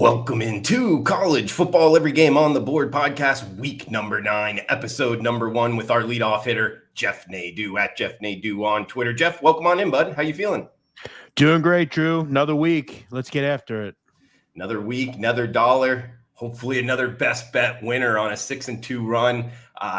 Welcome into College Football Every Game on the Board podcast, week number 9, episode number 1 with our leadoff hitter, Jeff Nadeau, at Jeff Nadeau on Twitter. Jeff, welcome on in, bud. How you feeling? Doing great, Drew. Another week. Let's get after it. Another week, another dollar. Hopefully another best bet winner on a 6-2 run.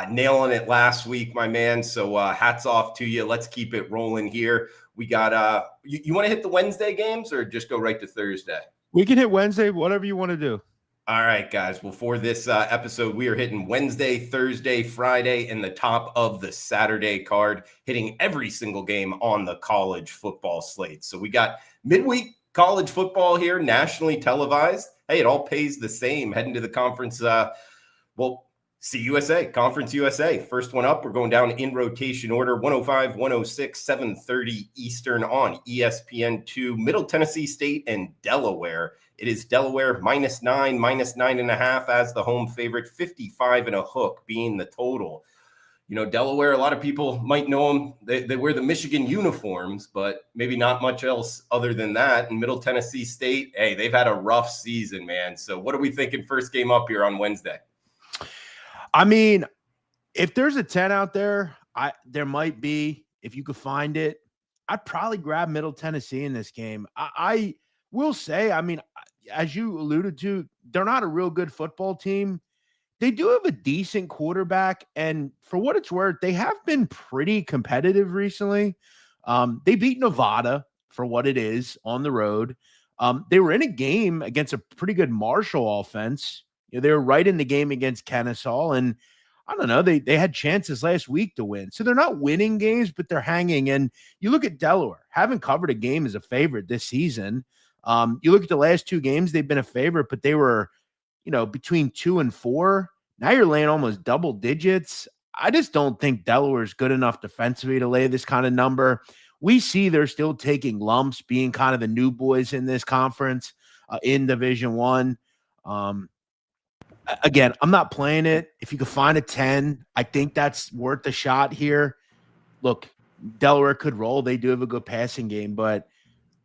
Nailing it last week, my man. So hats off to you. Let's keep it rolling here. We got you want to hit the Wednesday games or just go right to Thursday? We can hit Wednesday, whatever you want to do. All right, guys. Well, for this episode, we are hitting Wednesday, Thursday, Friday, and the top of the Saturday card, hitting every single game on the college football slate. So we got midweek college football here, nationally televised. Hey, it all pays the same. Heading to the conference, CUSA, Conference USA. First one up, we're going down in rotation order, 105, 106, 7:30 Eastern on ESPN2, Middle Tennessee State and Delaware. It is Delaware -9, -9.5 as the home favorite, 55 and a hook being the total. You know, Delaware, a lot of people might know them. They wear the Michigan uniforms, but maybe not much else other than that. And Middle Tennessee State, hey, they've had a rough season, man. So what are we thinking first game up here on Wednesday? I mean, if there's a 10 out there, there might be. If you could find it, I'd probably grab Middle Tennessee in this game. I will say, I mean, as you alluded to, they're not a real good football team. They do have a decent quarterback, and for what it's worth, they have been pretty competitive recently. They beat Nevada for what it is on the road. They were in a game against a pretty good Marshall offense. You know, they were right in the game against Kennesaw, and I don't know, they had chances last week to win. So they're not winning games, but they're hanging. And you look at Delaware, haven't covered a game as a favorite this season. You look at the last 2 games, they've been a favorite, but they were, between 2 and 4. Now you're laying almost double digits. I just don't think Delaware is good enough defensively to lay this kind of number. We see they're still taking lumps, being kind of the new boys in this conference in Division I. Again, I'm not playing it. If you could find a 10, I think that's worth a shot here. Look, Delaware could roll. They do have a good passing game, but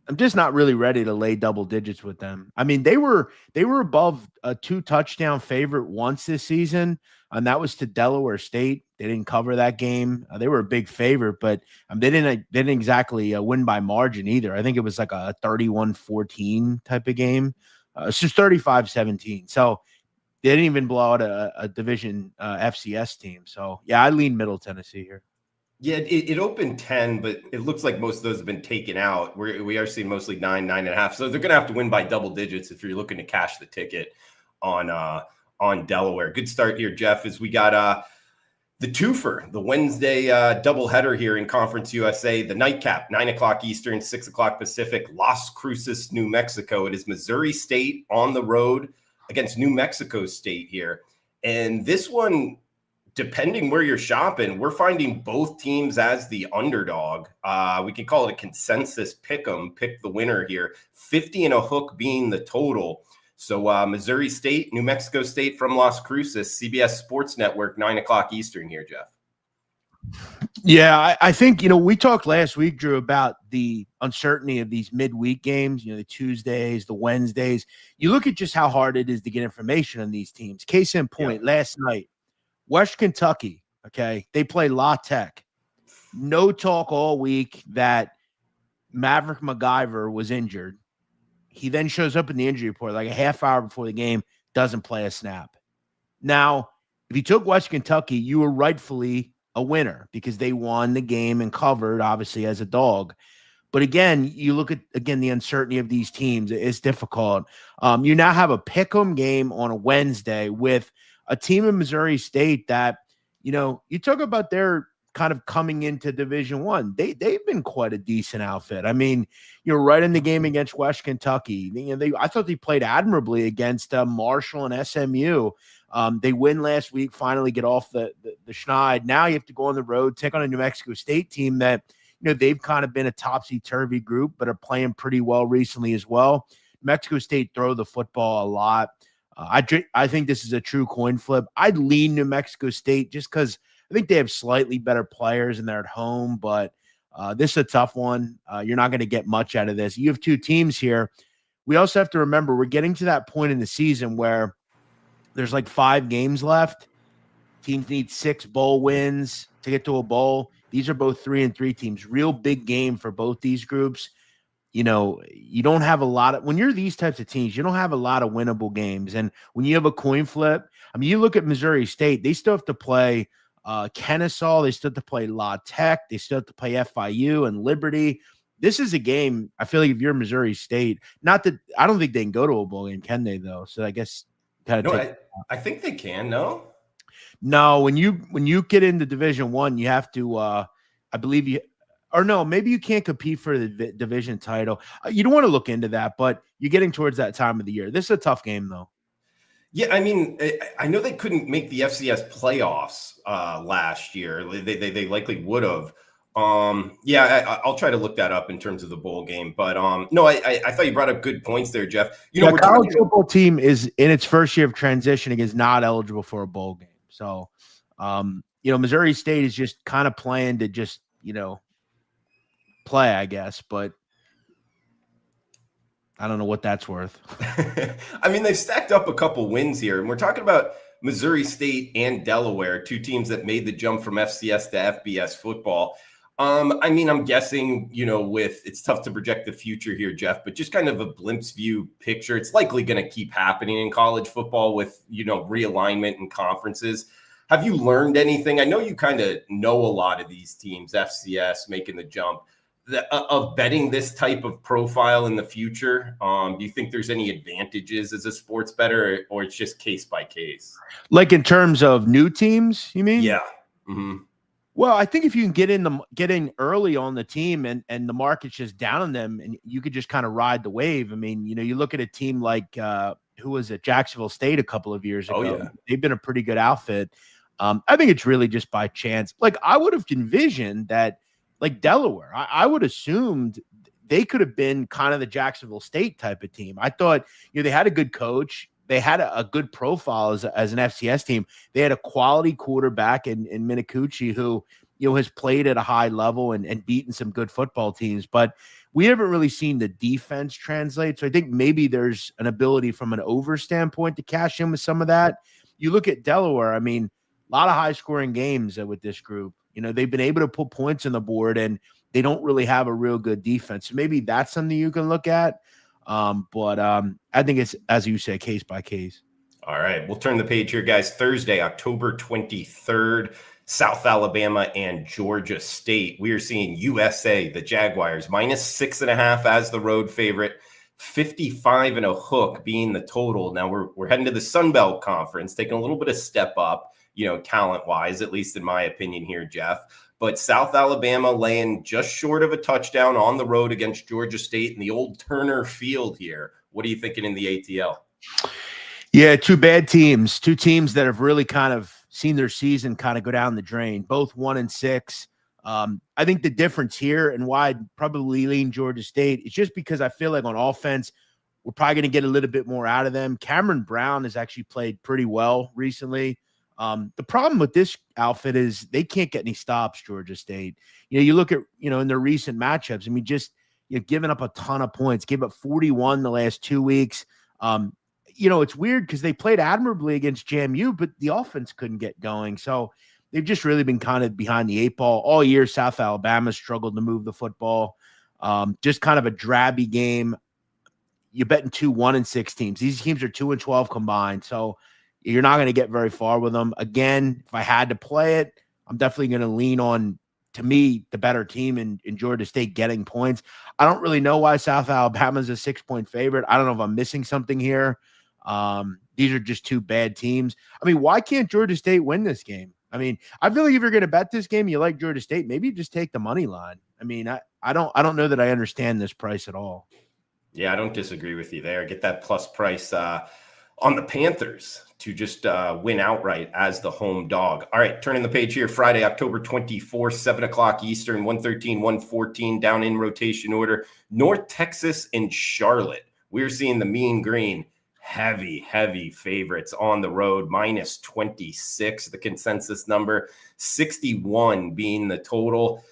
I'm just not really ready to lay double digits with them. I mean, they were above a 2-touchdown favorite once this season, and that was to Delaware State. They didn't cover that game. They were a big favorite, but they didn't exactly win by margin either. I think it was like a 31-14 type of game. It's just 35-17. So they didn't even blow out a division FCS team. So, yeah, I lean Middle Tennessee here. Yeah, it opened 10, but it looks like most of those have been taken out. We are seeing mostly 9, 9.5. So they're going to have to win by double digits if you're looking to cash the ticket on Delaware. Good start here, Jeff, as we got the twofer, the Wednesday doubleheader here in Conference USA, the nightcap, 9 o'clock Eastern, 6 o'clock Pacific, Las Cruces, New Mexico. It is Missouri State on the road against New Mexico State here. And this one, depending where you're shopping, we're finding both teams as the underdog. We can call it a consensus pick 'em, pick the winner here. 50 and a hook being the total. So Missouri State, New Mexico State from Las Cruces, CBS Sports Network, 9 o'clock Eastern here, Jeff. Yeah, I think, we talked last week, Drew, about the uncertainty of these midweek games, the Tuesdays, the Wednesdays. You look at just how hard it is to get information on these teams. Case in point, last night, West Kentucky, okay, they play La Tech. No talk all week that Maverick MacGyver was injured. He then shows up in the injury report like a half hour before the game, doesn't play a snap. Now, if you took West Kentucky, you were rightfully a winner because they won the game and covered, obviously, as a dog. But again, you look at, the uncertainty of these teams. It's difficult. You now have a pick'em game on a Wednesday with a team in Missouri State that, you talk about their kind of coming into Division I. They've been quite a decent outfit. I mean, you're right in the game against West Kentucky. I thought they played admirably against Marshall and SMU. They win last week, finally get off the schneid. Now you have to go on the road, take on a New Mexico State team that, they've kind of been a topsy-turvy group, but are playing pretty well recently as well. New Mexico State throw the football a lot. I think this is a true coin flip. I'd lean New Mexico State just because I think they have slightly better players and they're at home, but this is a tough one. You're not going to get much out of this. You have 2 teams here we also have to remember we're getting to that point in the season where there's like 5 games left. Teams need 6 bowl wins to get to a bowl. These are both 3-3 teams. Real big game for both these groups. You don't have a lot of, when you're these types of teams, you don't have a lot of winnable games. And when you have a coin flip, I mean, you look at Missouri State, they still have to play Kennesaw, they still have to play La Tech, they still have to play FIU and Liberty. This is a game, I feel like if you're Missouri State, not that I don't think they can go to a bowl game, can they, though? So I guess kind of I think they can, no? No, when you get into Division I, you have to I believe you, or no, maybe you can't compete for the division title. You don't want to look into that, but you're getting towards that time of the year. This is a tough game, though. Yeah, I mean, I know they couldn't make the FCS playoffs last year. They likely would have. I'll try to look that up in terms of the bowl game. But no, I thought you brought up good points there, Jeff. We're college football team is in its first year of transitioning is not eligible for a bowl game. So, Missouri State is just kind of playing to just play, I guess, but I don't know what that's worth. I mean, they've stacked up a couple wins here, and we're talking about Missouri State and Delaware, 2 teams that made the jump from FCS to FBS football. I mean, I'm guessing, it's tough to project the future here, Jeff, but just kind of a glimpse view picture. It's likely going to keep happening in college football with, realignment and conferences. Have you learned anything? I know you kind of know a lot of these teams, FCS making the jump, of betting this type of profile in the future. Do you think there's any advantages as a sports bettor, or it's just case by case? Like in terms of new teams, you mean? Yeah. Mm-hmm. Well, I think if you can get in early on the team and the market's just down on them and you could just kind of ride the wave. I mean, you look at a team like who was it, Jacksonville State a couple of years ago. Oh, yeah. They've been a pretty good outfit. I think it's really just by chance. Like I would have envisioned that, like Delaware, I would assumed they could have been kind of the Jacksonville State type of team. I thought, they had a good coach. They had a good profile as an FCS team. They had a quality quarterback in Minicucci who, has played at a high level and beaten some good football teams. But we haven't really seen the defense translate. So I think maybe there's an ability from an over standpoint to cash in with some of that. You look at Delaware, I mean, a lot of high-scoring games with this group. They've been able to put points on the board, and they don't really have a real good defense. So maybe that's something you can look at. But I think it's, as you say, case by case. All right. We'll turn the page here, guys. Thursday, October 23rd, South Alabama and Georgia State. We are seeing USA, the Jaguars, -6.5 as the road favorite, 55 and a hook being the total. Now we're heading to the Sun Belt Conference, taking a little bit of step up, talent-wise, at least in my opinion here, Jeff. But South Alabama laying just short of a touchdown on the road against Georgia State in the old Turner Field here. What are you thinking in the ATL? Yeah, 2 bad teams, 2 teams that have really kind of seen their season kind of go down the drain, both 1-6. I think the difference here and why I'd probably lean Georgia State is just because I feel like on offense, we're probably going to get a little bit more out of them. Cameron Brown has actually played pretty well recently. The problem with this outfit is they can't get any stops, Georgia State. You look at, in their recent matchups, I mean, just, giving up a ton of points, gave up 41 the last 2 weeks. It's weird because they played admirably against JMU, but the offense couldn't get going. So they've just really been kind of behind the 8 ball all year. South Alabama struggled to move the football. Just kind of a drabby game. You're betting 2 1-6 teams. These teams are 2-12 combined. So you're not going to get very far with them. Again, if I had to play it, I'm definitely going to lean on, to me, the better team in Georgia State getting points. I don't really know why South Alabama is a 6-point favorite. I don't know if I'm missing something here. These are just 2 bad teams. I mean, why can't Georgia State win this game? I mean, I feel like if you're going to bet this game, you like Georgia State, maybe you just take the money line. I mean, I don't know that I understand this price at all. Yeah, I don't disagree with you there. Get that plus price on the Panthers to just win outright as the home dog. All right, turning the page here. Friday, October 24th, 7 o'clock Eastern, 113, 114, down in rotation order. North Texas and Charlotte. We're seeing the Mean Green. Heavy favorites on the road, -26, the consensus number, 61 being the total.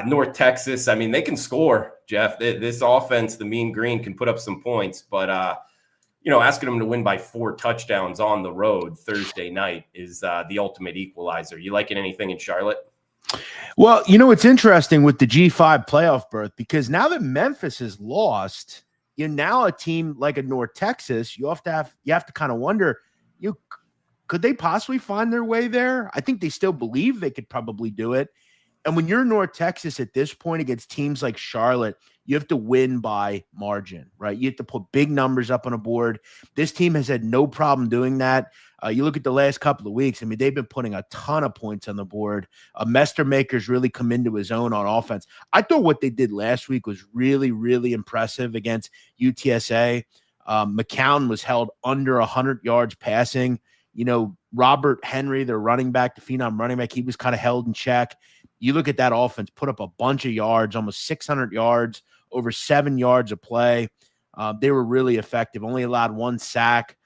North Texas, I mean, they can score, Jeff. This offense, the Mean Green, can put up some points, but asking them to win by 4 touchdowns on the road Thursday night is the ultimate equalizer. You liking anything in Charlotte? Well, it's interesting with the G5 playoff berth, because now that Memphis has lost, now a team like a North Texas, you have to kind of wonder, could they possibly find their way there? I think they still believe they could probably do it. And when you're North Texas at this point against teams like Charlotte, you have to win by margin, right? You have to put big numbers up on a board. This team has had no problem doing that. You look at the last couple of weeks, I mean, they've been putting a ton of points on the board. Mestermaker's really come into his own on offense. I thought what they did last week was really, really impressive against UTSA. McCown was held under 100 yards passing. Robert Henry, their running back, the phenom running back, he was kind of held in check. You look at that offense, put up a bunch of yards, almost 600 yards, over 7 yards of play. They were really effective, only allowed 1 sack.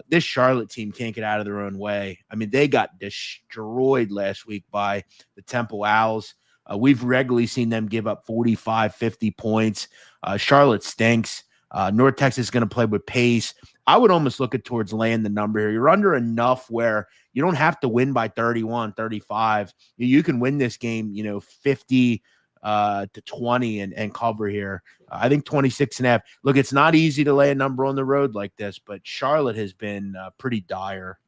This Charlotte team can't get out of their own way. I mean, they got destroyed last week by the Temple Owls. We've regularly seen them give up 45, 50 points. Charlotte stinks. North Texas is going to play with pace. I would almost look at towards laying the number here. You're under enough where you don't have to win by 31, 35. You can win this game, 50 to 20 and cover here. I think 26.5. Look, it's not easy to lay a number on the road like this, but Charlotte has been pretty dire.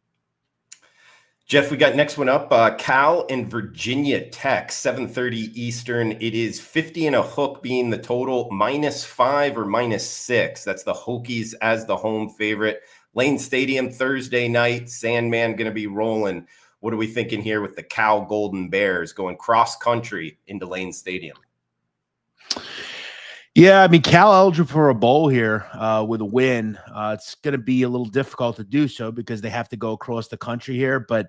Jeff, we got next one up, Cal and Virginia Tech, 7:30 Eastern. It is 50 and a hook being the total, -5 or -6. That's the Hokies as the home favorite. Lane Stadium Thursday night, Sandman going to be rolling. What are we thinking here with the Cal Golden Bears going cross country into Lane Stadium? Yeah, I mean, Cal eligible for a bowl here with a win. It's going to be a little difficult to do so because they have to go across the country here. But,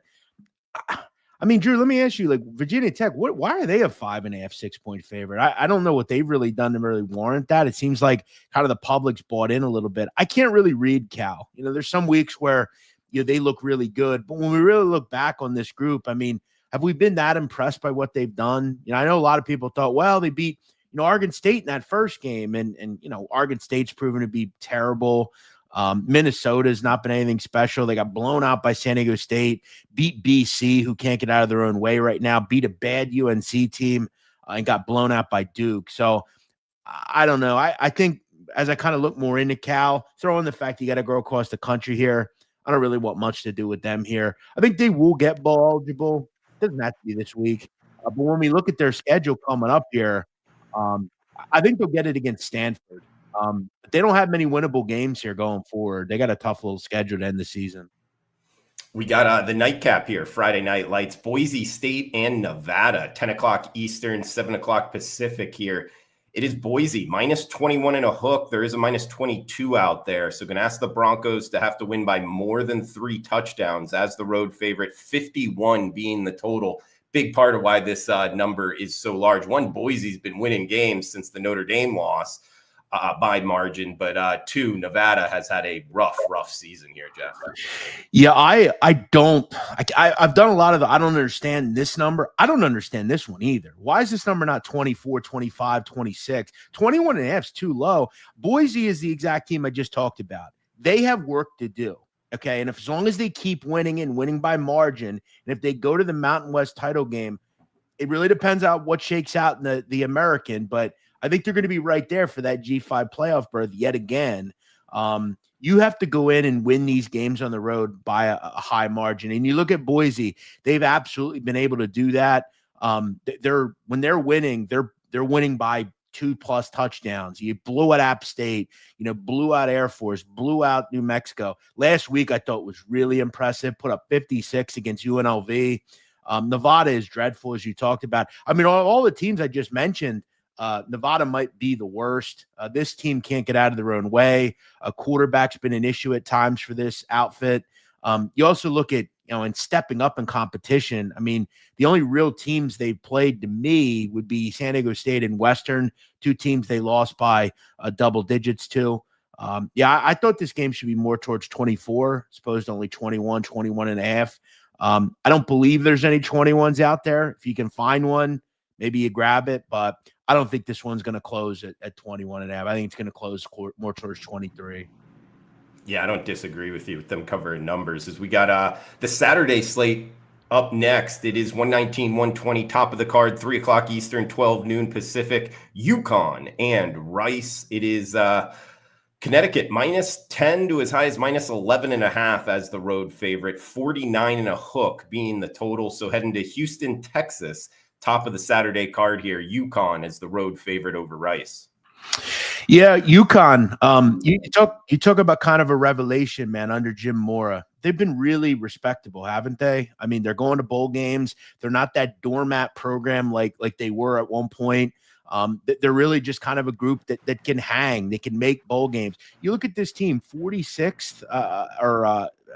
I mean, Drew, let me ask you, like, Virginia Tech, why are they a 5.5, 6-point favorite? I don't know what they've really done to really warrant that. It seems like kind of the public's bought in a little bit. I can't really read Cal. There's some weeks where, they look really good. But when we really look back on this group, I mean, have we been that impressed by what they've done? I know a lot of people thought, well, they beat Oregon State in that first game, and Oregon State's proven to be terrible. Minnesota's not been anything special. They got blown out by San Diego State, beat BC, who can't get out of their own way right now, beat a bad UNC team, and got blown out by Duke. So I don't know. I think as I kind of look more into Cal, throw in the fact you got to go across the country here, I don't really want much to do with them here. I think they will get bowl eligible. Doesn't have to be this week. But when we look at their schedule coming up here, I think they'll get it against Stanford. But they don't have many winnable games here going forward. They got a tough little schedule to end the season. We got the nightcap here, Friday night lights, Boise State and Nevada, 10 o'clock Eastern, 7 o'clock Pacific here. It is Boise, -21 and a hook. There is a -22 out there. So going to ask the Broncos to have to win by more than 3 touchdowns as the road favorite, 51 being the total. Big part of why this number is so large. One, Boise's been winning games since the Notre Dame loss by margin, but 2, Nevada has had a rough season here, Jeff. Yeah, I've done a lot of I don't understand this number. I don't understand this one either. Why is this number not 24, 25, 26? 21 and a half is too low. Boise is the exact team I just talked about. They have work to do. Okay, and as long as they keep winning and winning by margin, and if they go to the Mountain West title game, it really depends on what shakes out in the American, but I think they're going to be right there for that G5 playoff berth yet again. You have to go in and win these games on the road by a high margin. And you look at Boise, they've absolutely been able to do that. When they're winning, they're winning by 2+ touchdowns. You blew out App State, blew out Air Force, blew out New Mexico. Last week, I thought was really impressive. Put up 56 against UNLV. Nevada is dreadful, as you talked about. I mean, all the teams I just mentioned, Nevada might be the worst. This team can't get out of their own way. A quarterback's been an issue at times for this outfit. You also look at, and stepping up in competition. I mean, the only real teams they've played to me would be San Diego State and Western, 2 teams they lost by double digits to. I thought this game should be more towards 24, as opposed to only 21 and a half. I don't believe there's any 21s out there. If you can find one, maybe you grab it, but I don't think this one's going to close at 21.5. I think it's going to close more towards 23. Yeah, I don't disagree with you with them covering numbers. As we got the Saturday slate up next, it is 119, 120, top of the card, 3 o'clock Eastern, 12 noon Pacific, UConn and Rice. It is Connecticut minus 10 to as high as minus 11.5 as the road favorite, 49 and a hook being the total. So heading to Houston, Texas, top of the Saturday card here, UConn as the road favorite over Rice. Yeah, UConn. You talk about kind of a revelation, man, under Jim Mora. They've been really respectable, haven't they? I mean, they're going to bowl games. They're not that doormat program like they were at one point. They're really just kind of a group that can hang. They can make bowl games. You look at this team, 46th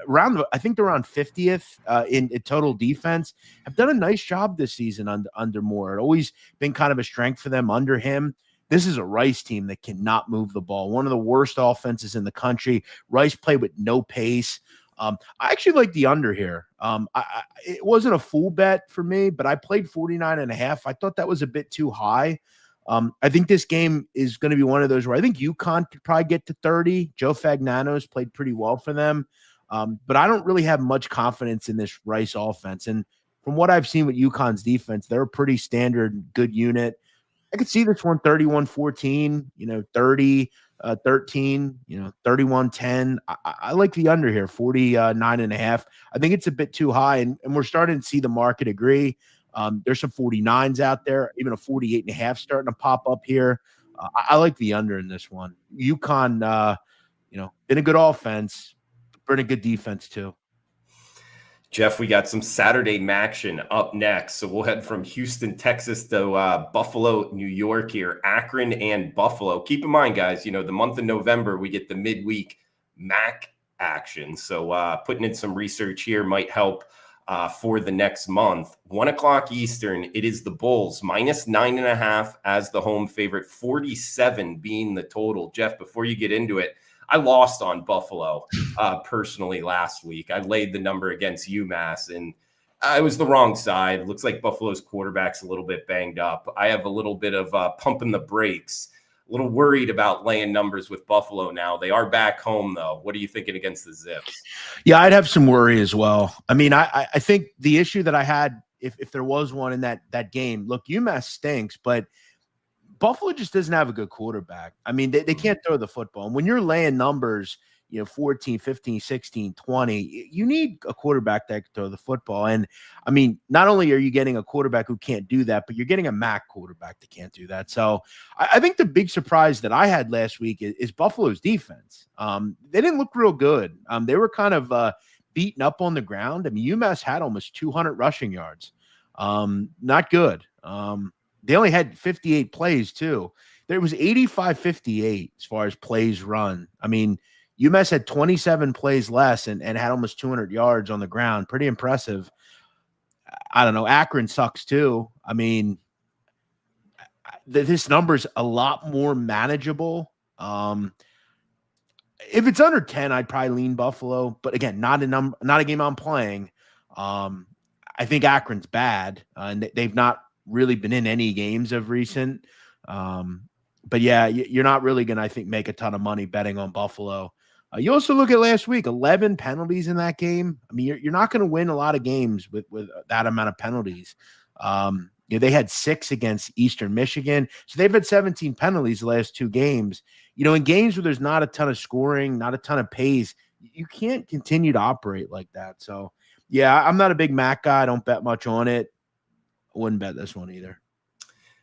around. I think they're around 50th in total defense. Have done a nice job this season under Mora. It's always been kind of a strength for them under him. This is a Rice team that cannot move the ball. One of the worst offenses in the country. Rice played with no pace. I actually like the under here. It wasn't a full bet for me, but I played 49.5. I thought that was a bit too high. I think this game is going to be one of those where I think UConn could probably get to 30. Joe Fagnano's played pretty well for them. But I don't really have much confidence in this Rice offense. And from what I've seen with UConn's defense, they're a pretty standard good unit. I could see this one 31-14, 30-13, 31-10. I like the under here, 49.5. I think it's a bit too high, and we're starting to see the market agree. There's some 49s out there, even a 48.5 starting to pop up here. I like the under in this one. UConn, been a good offense, been a good defense too. Jeff, we got some Saturday action up next. So we'll head from Houston, Texas to Buffalo, New York here, Akron and Buffalo. Keep in mind, guys, the month of November, we get the midweek MAC action. So putting in some research here might help for the next month. 1 o'clock Eastern, it is the Bulls minus 9.5 as the home favorite, 47 being the total. Jeff, before you get into it, I lost on Buffalo personally last week. I laid the number against UMass, and I was the wrong side. It looks like Buffalo's quarterback's a little bit banged up. I have a little bit of pumping the brakes, a little worried about laying numbers with Buffalo now. They are back home, though. What are you thinking against the Zips? Yeah, I'd have some worry as well. I mean, I think the issue that I had, if there was one in that game, look, UMass stinks, but Buffalo just doesn't have a good quarterback. I mean, they can't throw the football. And when you're laying numbers, 14, 15, 16, 20, you need a quarterback that can throw the football. And I mean, not only are you getting a quarterback who can't do that, but you're getting a MAC quarterback that can't do that. So I think the big surprise that I had last week is Buffalo's defense. They didn't look real good. They were kind of beaten up on the ground. I mean, UMass had almost 200 rushing yards. Not good. They only had 58 plays, too. There was 85-58 as far as plays run. I mean, UMass had 27 plays less and had almost 200 yards on the ground. Pretty impressive. I don't know. Akron sucks, too. I mean, this number's a lot more manageable. If it's under 10, I'd probably lean Buffalo. But, again, not a game I'm playing. I think Akron's bad, and they've not really been in any games of recent. But yeah, you're not really going to, I think, make a ton of money betting on Buffalo. You also look at last week, 11 penalties in that game. I mean, you're not going to win a lot of games with that amount of penalties. They had 6 against Eastern Michigan. So they've had 17 penalties the last 2 games. In games where there's not a ton of scoring, not a ton of pace, you can't continue to operate like that. So yeah, I'm not a big MAC guy. I don't bet much on it. Wouldn't bet this one either.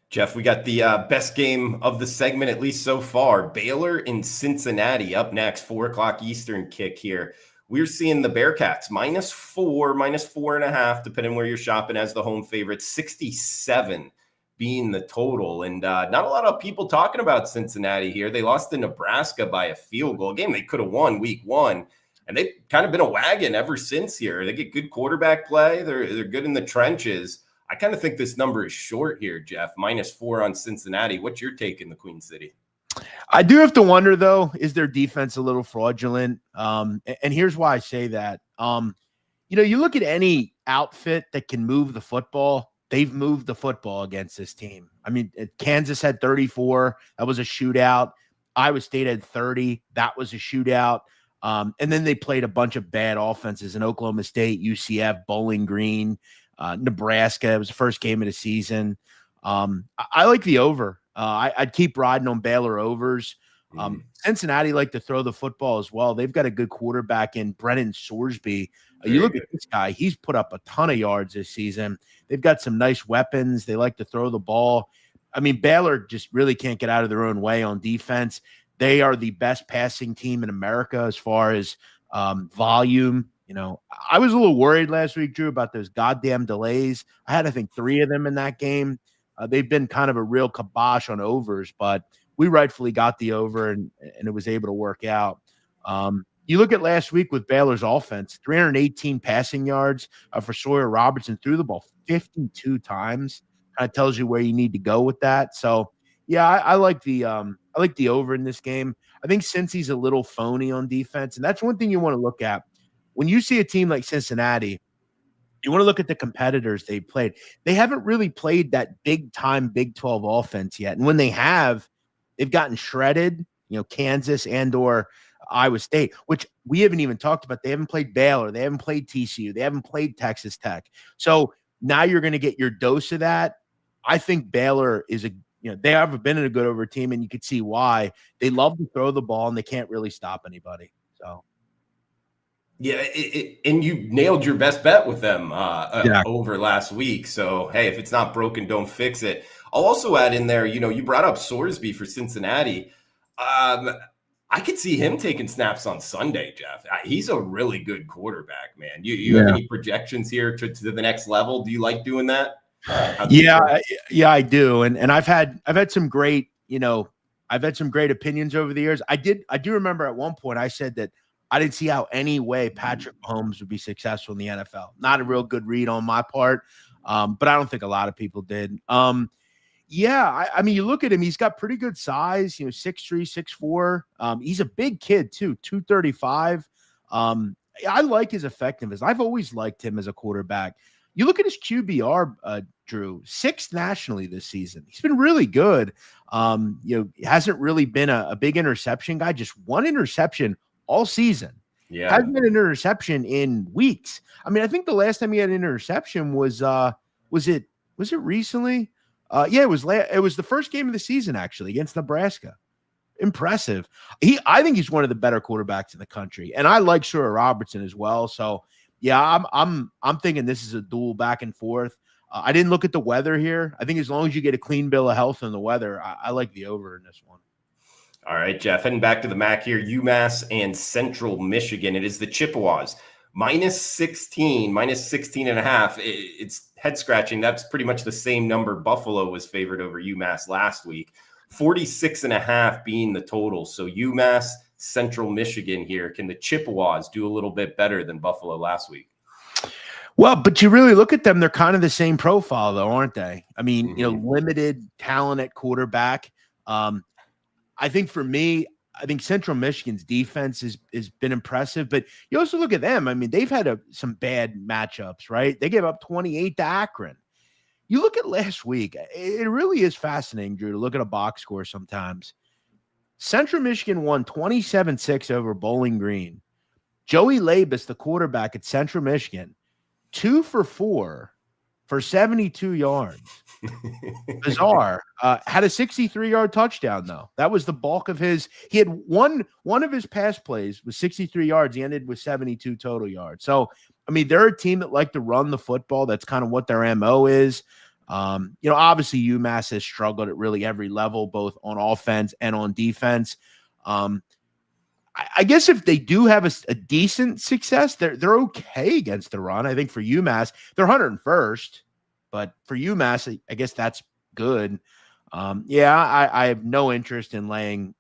Jeff, we got the best game of the segment, at least so far. Baylor in Cincinnati up next, 4 o'clock Eastern kick here. We're seeing the Bearcats -4, -4.5, depending where you're shopping as the home favorite, 67 being the total. And not a lot of people talking about Cincinnati here. They lost to Nebraska by a field goal, a game they could have won week 1. And they've kind of been a wagon ever since here. They get good quarterback play. They're good in the trenches. I kind of think this number is short here, Jeff. -4 on Cincinnati. What's your take in the Queen City? I do have to wonder, though, is their defense a little fraudulent? And here's why I say that. You look at any outfit that can move the football, they've moved the football against this team. I mean, Kansas had 34. That was a shootout. Iowa State had 30. That was a shootout. And then they played a bunch of bad offenses in Oklahoma State, UCF, Bowling Green, Nebraska. It was the first game of the season. I like the over. I'd keep riding on Baylor overs. Cincinnati like to throw the football as well. They've got a good quarterback in Brennan Sorsby. You look at this guy, he's put up a ton of yards this season. They've got some nice weapons. They like to throw the ball. I mean, Baylor just really can't get out of their own way on defense. They are the best passing team in America as far as volume. You know, I was a little worried last week, Drew, about those goddamn delays. I had, I think, 3 of them in that game. They've been kind of a real kibosh on overs, but we rightfully got the over, and it was able to work out. You look at last week with Baylor's offense, 318 passing yards for Sawyer Robertson, threw the ball 52 times. Kind of tells you where you need to go with that. So, yeah, I like the over in this game. I think Cincy's a little phony on defense, and that's one thing you want to look at. When you see a team like Cincinnati, you want to look at the competitors they played. They haven't really played that big-time Big 12 offense yet, and when they have, they've gotten shredded, you know, Kansas and or Iowa State, which we haven't even talked about. They haven't played Baylor. They haven't played TCU. They haven't played Texas Tech. So now you're going to get your dose of that. I think Baylor is they haven't been in a good over team, and you could see why. They love to throw the ball, and they can't really stop anybody. So. Yeah, and you nailed your best bet with them over last week. So, hey, if it's not broken, don't fix it. I'll also add in there, you brought up Sorsby for Cincinnati. I could see him taking snaps on Sunday, Jeff. He's a really good quarterback, man. You have any projections here to the next level? Do you like doing that? Yeah, I do. And I've had some great, I've had some great opinions over the years. I do remember at one point I said that I didn't see how any way Patrick Mahomes would be successful in the NFL. Not a real good read on my part, but I don't think a lot of people did. Yeah, I mean, you look at him, he's got pretty good size, 6'3", 6'4". He's a big kid too, 235. I like his effectiveness. I've always liked him as a quarterback. You look at his QBR, Drew, 6th nationally this season. He's been really good. He hasn't really been a big interception guy, just one interception all season. Yeah. Hasn't been an interception in weeks. I mean, I think the last time he had an interception was it recently? It was the first game of the season, actually, against Nebraska. Impressive. I think he's one of the better quarterbacks in the country, and I like Sawyer Robertson as well. So yeah, I'm thinking this is a duel back and forth. I didn't look at the weather here. I think as long as you get a clean bill of health in the weather, I like the over in this one. All right, Jeff, heading back to the MAC here, UMass and Central Michigan. It is the Chippewas. -16.5. It's head scratching. That's pretty much the same number Buffalo was favored over UMass last week. 46.5 being the total. So UMass, Central Michigan here. Can the Chippewas do a little bit better than Buffalo last week? Well, but you really look at them, they're kind of the same profile, though, aren't they? I mean, limited talent at quarterback. I think for me, I think Central Michigan's defense has been impressive, but you also look at them. I mean, they've had some bad matchups, right? They gave up 28 to Akron. You look at last week, it really is fascinating, Drew, to look at a box score sometimes. Central Michigan won 27-6 over Bowling Green. Joey Labus, the quarterback at Central Michigan, 2 for 4 for 72 yards. Bizarre. Had a 63-yard touchdown, though. That was the bulk of his. He had one of his pass plays was 63 yards. He ended with 72 total yards. So, I mean, they're a team that like to run the football. That's kind of what their MO is. Obviously UMass has struggled at really every level, both on offense and on defense. I guess if they do have a decent success, they're okay against the run. I think for UMass, they're 101st. But for UMass, I guess that's good. I have no interest in laying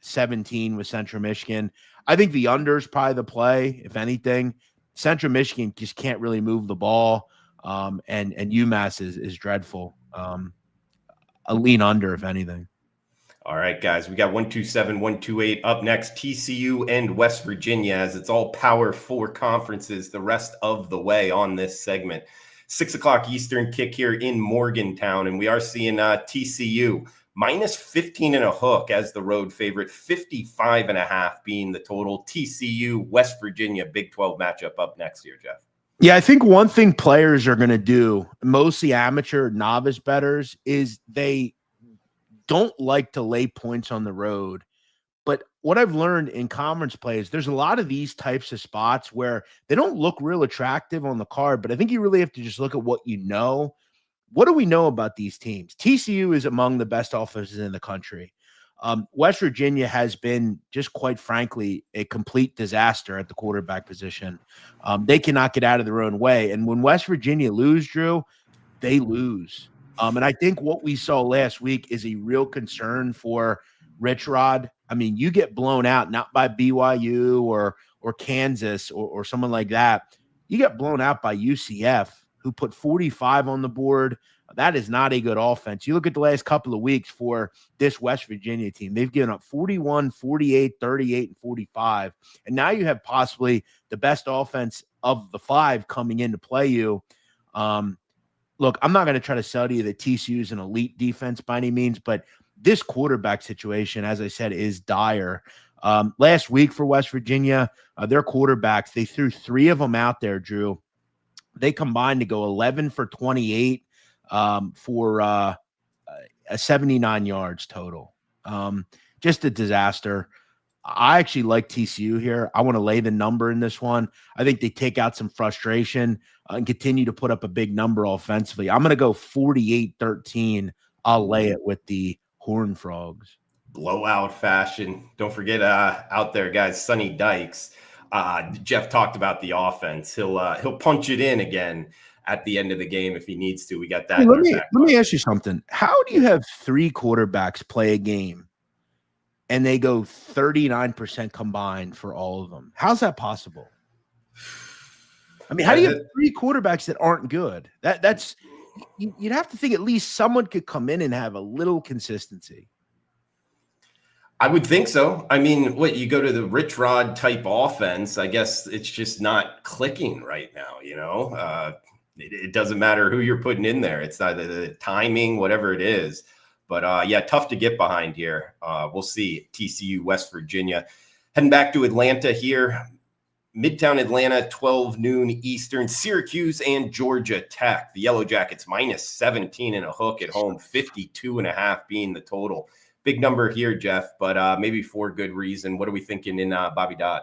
17 with Central Michigan. I think the under is probably the play, if anything. Central Michigan just can't really move the ball, and UMass is dreadful. A lean under, if anything. All right, guys, we got 127, 128 up next. TCU and West Virginia, as it's all Power 4 conferences the rest of the way on this segment. 6 o'clock Eastern kick here in Morgantown. And we are seeing TCU minus 15 and a hook as the road favorite, 55.5 being the total. TCU, West Virginia, Big 12 matchup up next year, Jeff. Yeah, I think one thing players are going to do, mostly amateur novice bettors, is they don't like to lay points on the road. But what I've learned in conference plays, there's a lot of these types of spots where they don't look real attractive on the card, but I think you really have to just look at what you know. What do we know about these teams? TCU is among the best offenses in the country. West Virginia has been, just quite frankly, a complete disaster at the quarterback position. They cannot get out of their own way. And when West Virginia lose, Drew, they lose. And I think what we saw last week is a real concern for Rich Rod. I mean, you get blown out, not by BYU or Kansas or someone like that. You get blown out by UCF, who put 45 on the board. That is not a good offense. You look at the last couple of weeks for this West Virginia team. They've given up 41, 48, 38, and 45. And now you have possibly the best offense of the five coming in to play you. Look, I'm not going to try to sell to you that TCU is an elite defense by any means, but this quarterback situation, as I said, is dire. Last week for West Virginia, their quarterbacks, they threw 3 of them out there, Drew. They combined to go 11 for 28 for a 79 yards total. Just a disaster. I actually like TCU here. I want to lay the number in this one. I think they take out some frustration and continue to put up a big number offensively. I'm going to go 48-13. I'll lay it with the Horned Frogs. Blowout fashion. Don't forget out there, guys, Sonny Dykes. Jeff talked about the offense. He'll punch it in again at the end of the game if he needs to. We got that. Hey, let me ask you something. How do you have 3 quarterbacks play a game and they go 39% combined for all of them? How's that possible? I mean, how do you have 3 quarterbacks that aren't good? That's you'd have to think at least someone could come in and have a little consistency. I would think so. I mean, you go to the Rich Rod type offense, I guess it's just not clicking right now, you know? It doesn't matter who you're putting in there. It's either the timing, whatever it is. But, yeah, tough to get behind here. We'll see. TCU, West Virginia. Heading back to Atlanta here. Midtown Atlanta, 12 noon Eastern. Syracuse and Georgia Tech. The Yellow Jackets minus 17 and a hook at home. 52.5 being the total. Big number here, Jeff, but maybe for good reason. What are we thinking in Bobby Dodd?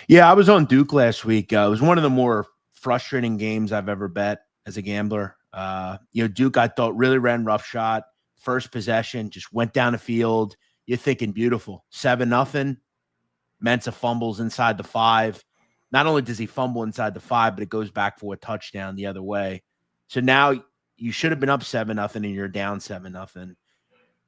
Yeah, I was on Duke last week. It was one of the more frustrating games I've ever bet as a gambler. Duke, I thought, really ran roughshod. First possession, just went down the field. You're thinking, beautiful. 7-0. Mensah fumbles inside the 5. Not only does he fumble inside the 5, but it goes back for a touchdown the other way. So now you should have been up 7-0 and you're down 7-0.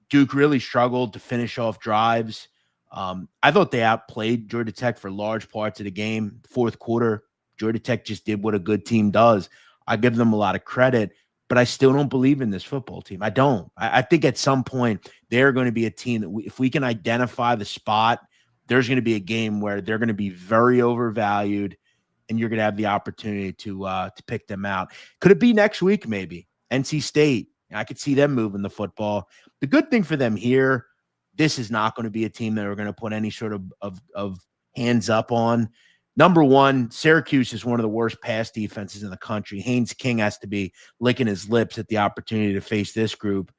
Duke really struggled to finish off drives. I thought they outplayed Georgia Tech for large parts of the game. Fourth quarter, Georgia Tech just did what a good team does. I give them a lot of credit, but I still don't believe in this football team. I don't. I think at some point they're going to be a team that if we can identify the spot, there's going to be a game where they're going to be very overvalued and you're going to have the opportunity to pick them out. Could it be next week maybe? NC State. I could see them moving the football. The good thing for them here, this is not going to be a team that are going to put any sort of hands up on. Number one, Syracuse is one of the worst pass defenses in the country. Haynes King has to be licking his lips at the opportunity to face this group.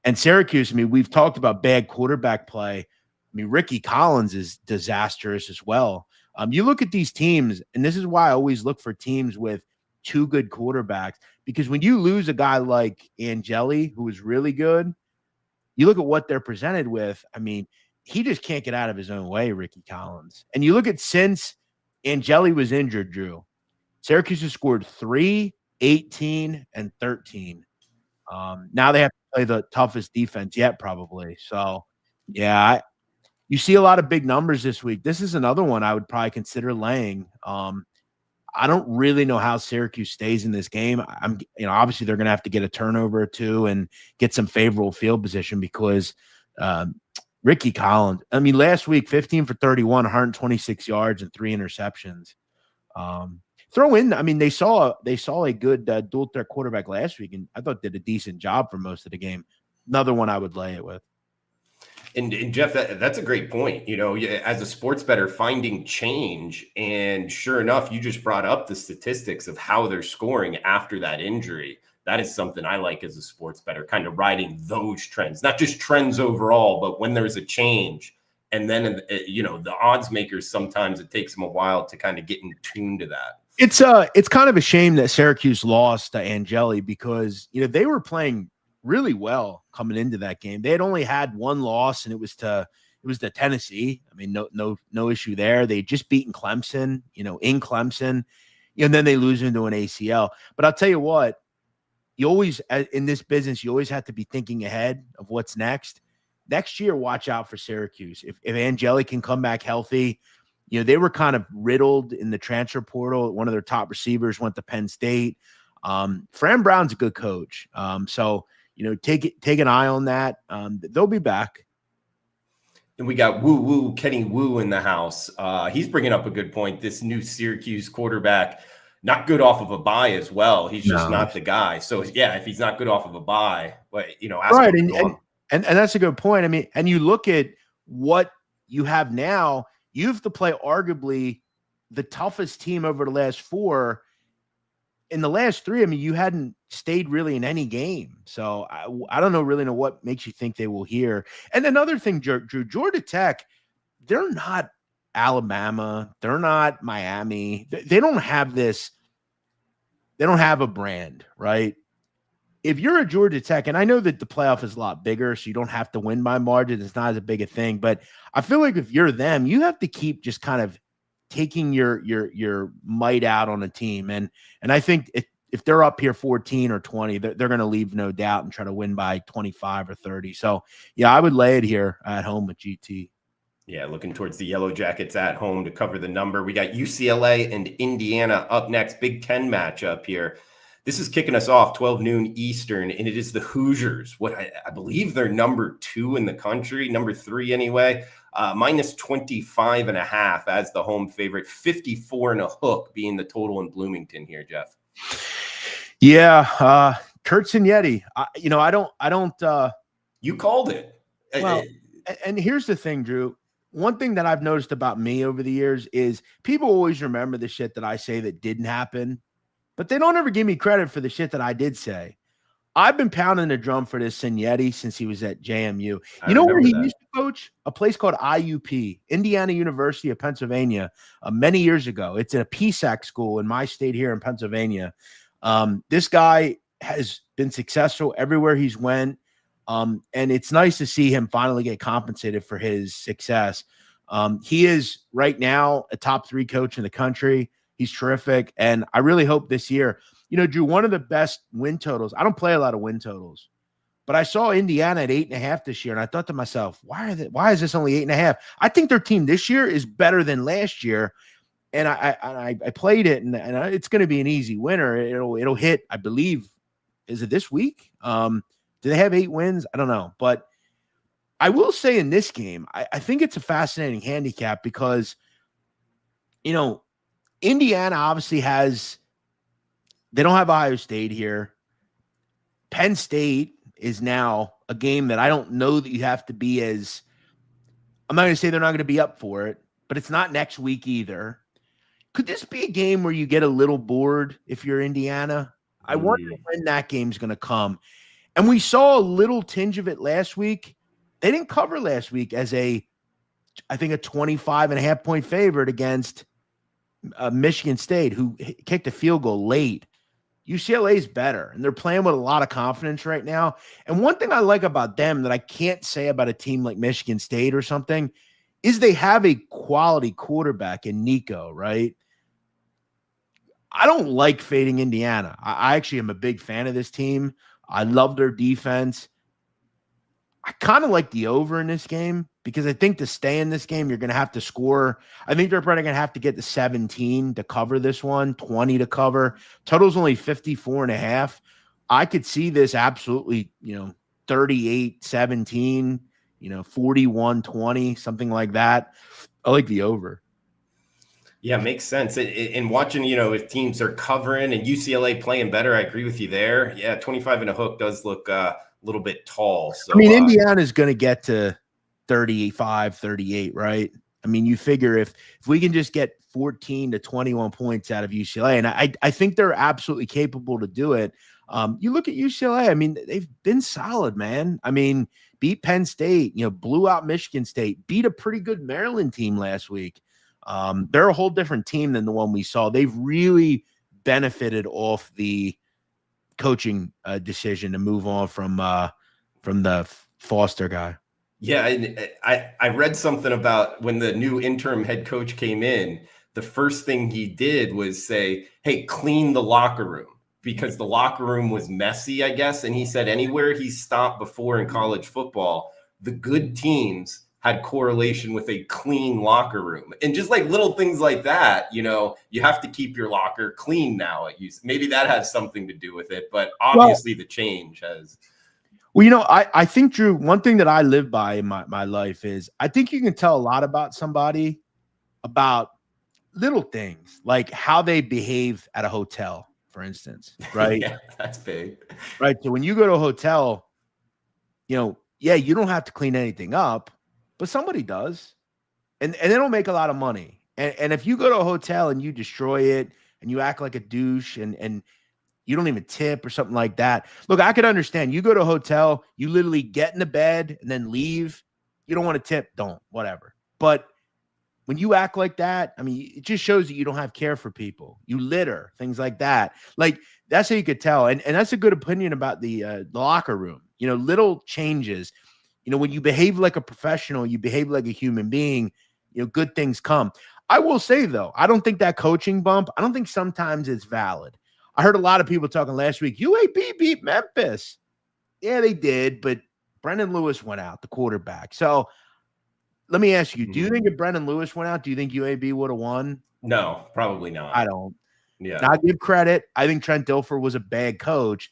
And Syracuse, I mean, we've talked about bad quarterback play. I mean, Ricky Collins is disastrous as well. You look at these teams, and this is why I always look for teams with 2 good quarterbacks, because when you lose a guy like Angeli, who is really good, you look at what they're presented with. I mean, he just can't get out of his own way, Ricky Collins. And you look at since Angeli was injured, Drew, Syracuse has scored 3, 18, and 13. Now they have to play the toughest defense yet, probably. So, yeah, you see a lot of big numbers this week. This is another one I would probably consider laying. I don't really know how Syracuse stays in this game. Obviously they're going to have to get a turnover or 2 and get some favorable field position because Ricky Collins, I mean, last week, 15 for 31, 126 yards and 3 interceptions. throw in. I mean, they saw a good dual threat quarterback last week, and I thought did a decent job for most of the game. Another one I would lay it with. And Jeff, that's a great point. As a sports bettor, finding change, and sure enough, you just brought up the statistics of how they're scoring after that injury. That is something I like as a sports bettor, kind of riding those trends, not just trends overall, but when there's a change. And then, the odds makers, sometimes it takes them a while to kind of get in tune to that. It's kind of a shame that Syracuse lost to Angeli because, they were playing really well coming into that game. They had only had one loss, and it was to Tennessee. I mean, no issue there. They just beaten Clemson, in Clemson, and then they lose into an ACL. But I'll tell you what, you always, in this business, you always have to be thinking ahead of what's next. Next year, watch out for Syracuse. If Angeli can come back healthy, they were kind of riddled in the transfer portal. One of their top receivers went to Penn State. Fran Brown's a good coach. So, take an eye on that. They'll be back. And we got Kenny Wu in the house. He's bringing up a good point. This new Syracuse quarterback, not good off of a bye as well. He's just not the guy. So yeah, if he's not good off of a bye, but right. And that's a good point. I mean, and you look at what you have now, you have to play arguably the toughest team over the last 4. In the last 3, I mean, you hadn't stayed really in any game. So I don't really know what makes you think they will hear. And another thing, Drew, Georgia Tech, they're not Alabama. They're not Miami. They don't have this. They don't have a brand, right? If you're a Georgia Tech, and I know that the playoff is a lot bigger, so you don't have to win by margin. It's not as big a thing. But I feel like if you're them, you have to keep just kind of taking your might out on a team. And I think if they're up here 14 or 20, they're going to leave no doubt and try to win by 25 or 30. So, yeah, I would lay it here at home with GT. Yeah, looking towards the Yellow Jackets at home to cover the number. We got UCLA and Indiana up next. Big Ten matchup here. This is kicking us off 12 noon Eastern, and it is the Hoosiers. What I believe they're number 2 in the country, number 3 anyway. Minus 25.5 as the home favorite. 54 and a hook being the total in Bloomington here, Jeff. Yeah, Kurt Signetti. I don't. You called it. Well, and here's the thing, Drew. One thing that I've noticed about me over the years is people always remember the shit that I say that didn't happen, but they don't ever give me credit for the shit that I did say. I've been pounding the drum for this Signetti since he was at JMU. You know where he used to coach? A place called IUP, Indiana University of Pennsylvania, many years ago. It's a PSAC school in my state here in Pennsylvania. This guy has been successful everywhere he's went. And it's nice to see him finally get compensated for his success. He is right now a top 3 coach in the country. He's terrific. And I really hope this year, Drew, one of the best win totals. I don't play a lot of win totals, but I saw Indiana at 8.5 this year. And I thought to myself, why is this only 8.5? I think their team this year is better than last year. And I played it and it's going to be an easy winner. It'll hit, I believe. Is it this week? Do they have 8 wins? I don't know. But I will say in this game, I think it's a fascinating handicap because, Indiana obviously they don't have Ohio State here. Penn State is now a game that I don't know that you have to be as – I'm not going to say they're not going to be up for it, but it's not next week either. Could this be a game where you get a little bored if you're Indiana? I wonder when that game's going to come. And we saw a little tinge of it last week. They didn't cover last week as I think a 25.5 point favorite against Michigan State, who kicked a field goal late. UCLA is better, and they're playing with a lot of confidence right now. And one thing I like about them that I can't say about a team like Michigan State or something is they have a quality quarterback in Nico, right? I don't like fading Indiana. I actually am a big fan of this team. I love their defense. I kind of like the over in this game because I think to stay in this game, you're going to have to score. I think they're probably going to have to get to 17 to cover this one, 20 to cover. Total's only 54.5. I could see this absolutely, 38-17, 41-20, something like that. I like the over. Yeah, makes sense. And watching, if teams are covering and UCLA playing better, I agree with you there. Yeah, 25 and a hook does look a little bit tall. I So, mean, Indiana is going to get to 35, 38, right? I mean, you figure if we can just get 14 to 21 points out of UCLA, and I think they're absolutely capable to do it. You look at UCLA, I mean, they've been solid, man. I mean, beat Penn State, blew out Michigan State, beat a pretty good Maryland team last week. They're a whole different team than the one we saw. They've really benefited off the coaching decision to move on from the Foster guy. yeah, and I read something about when the new interim head coach came in, the first thing he did was say, hey, clean the locker room, because the locker room was messy, I guess. And he said anywhere he stopped before in college football, the good teams had correlation with a clean locker room. And just like little things like that, you have to keep your locker clean now. Maybe that has something to do with it, but obviously the change has. Well, I think, Drew, one thing that I live by in my life is I think you can tell a lot about somebody about little things, like how they behave at a hotel, for instance, right? Yeah, that's big. Right. So when you go to a hotel, you don't have to clean anything up, but somebody does. And they don't make a lot of money. And if you go to a hotel and you destroy it and you act like a douche and you don't even tip or something like that. Look, I could understand. You go to a hotel, you literally get in the bed and then leave. You don't want to tip, don't, whatever. But when you act like that, I mean, it just shows that you don't have care for people. You litter, things like that. Like, that's how you could tell. And that's a good opinion about the locker room. Little changes. When you behave like a professional, you behave like a human being, good things come. I will say, though, I don't think that coaching bump, I don't think sometimes it's valid. I heard a lot of people talking last week, UAB beat Memphis. Yeah, they did, but Brendan Lewis went out, the quarterback. So let me ask you, do you think if Brendan Lewis went out, do you think UAB would have won? No, probably not. I don't. Yeah. Now, I give credit. I think Trent Dilfer was a bad coach.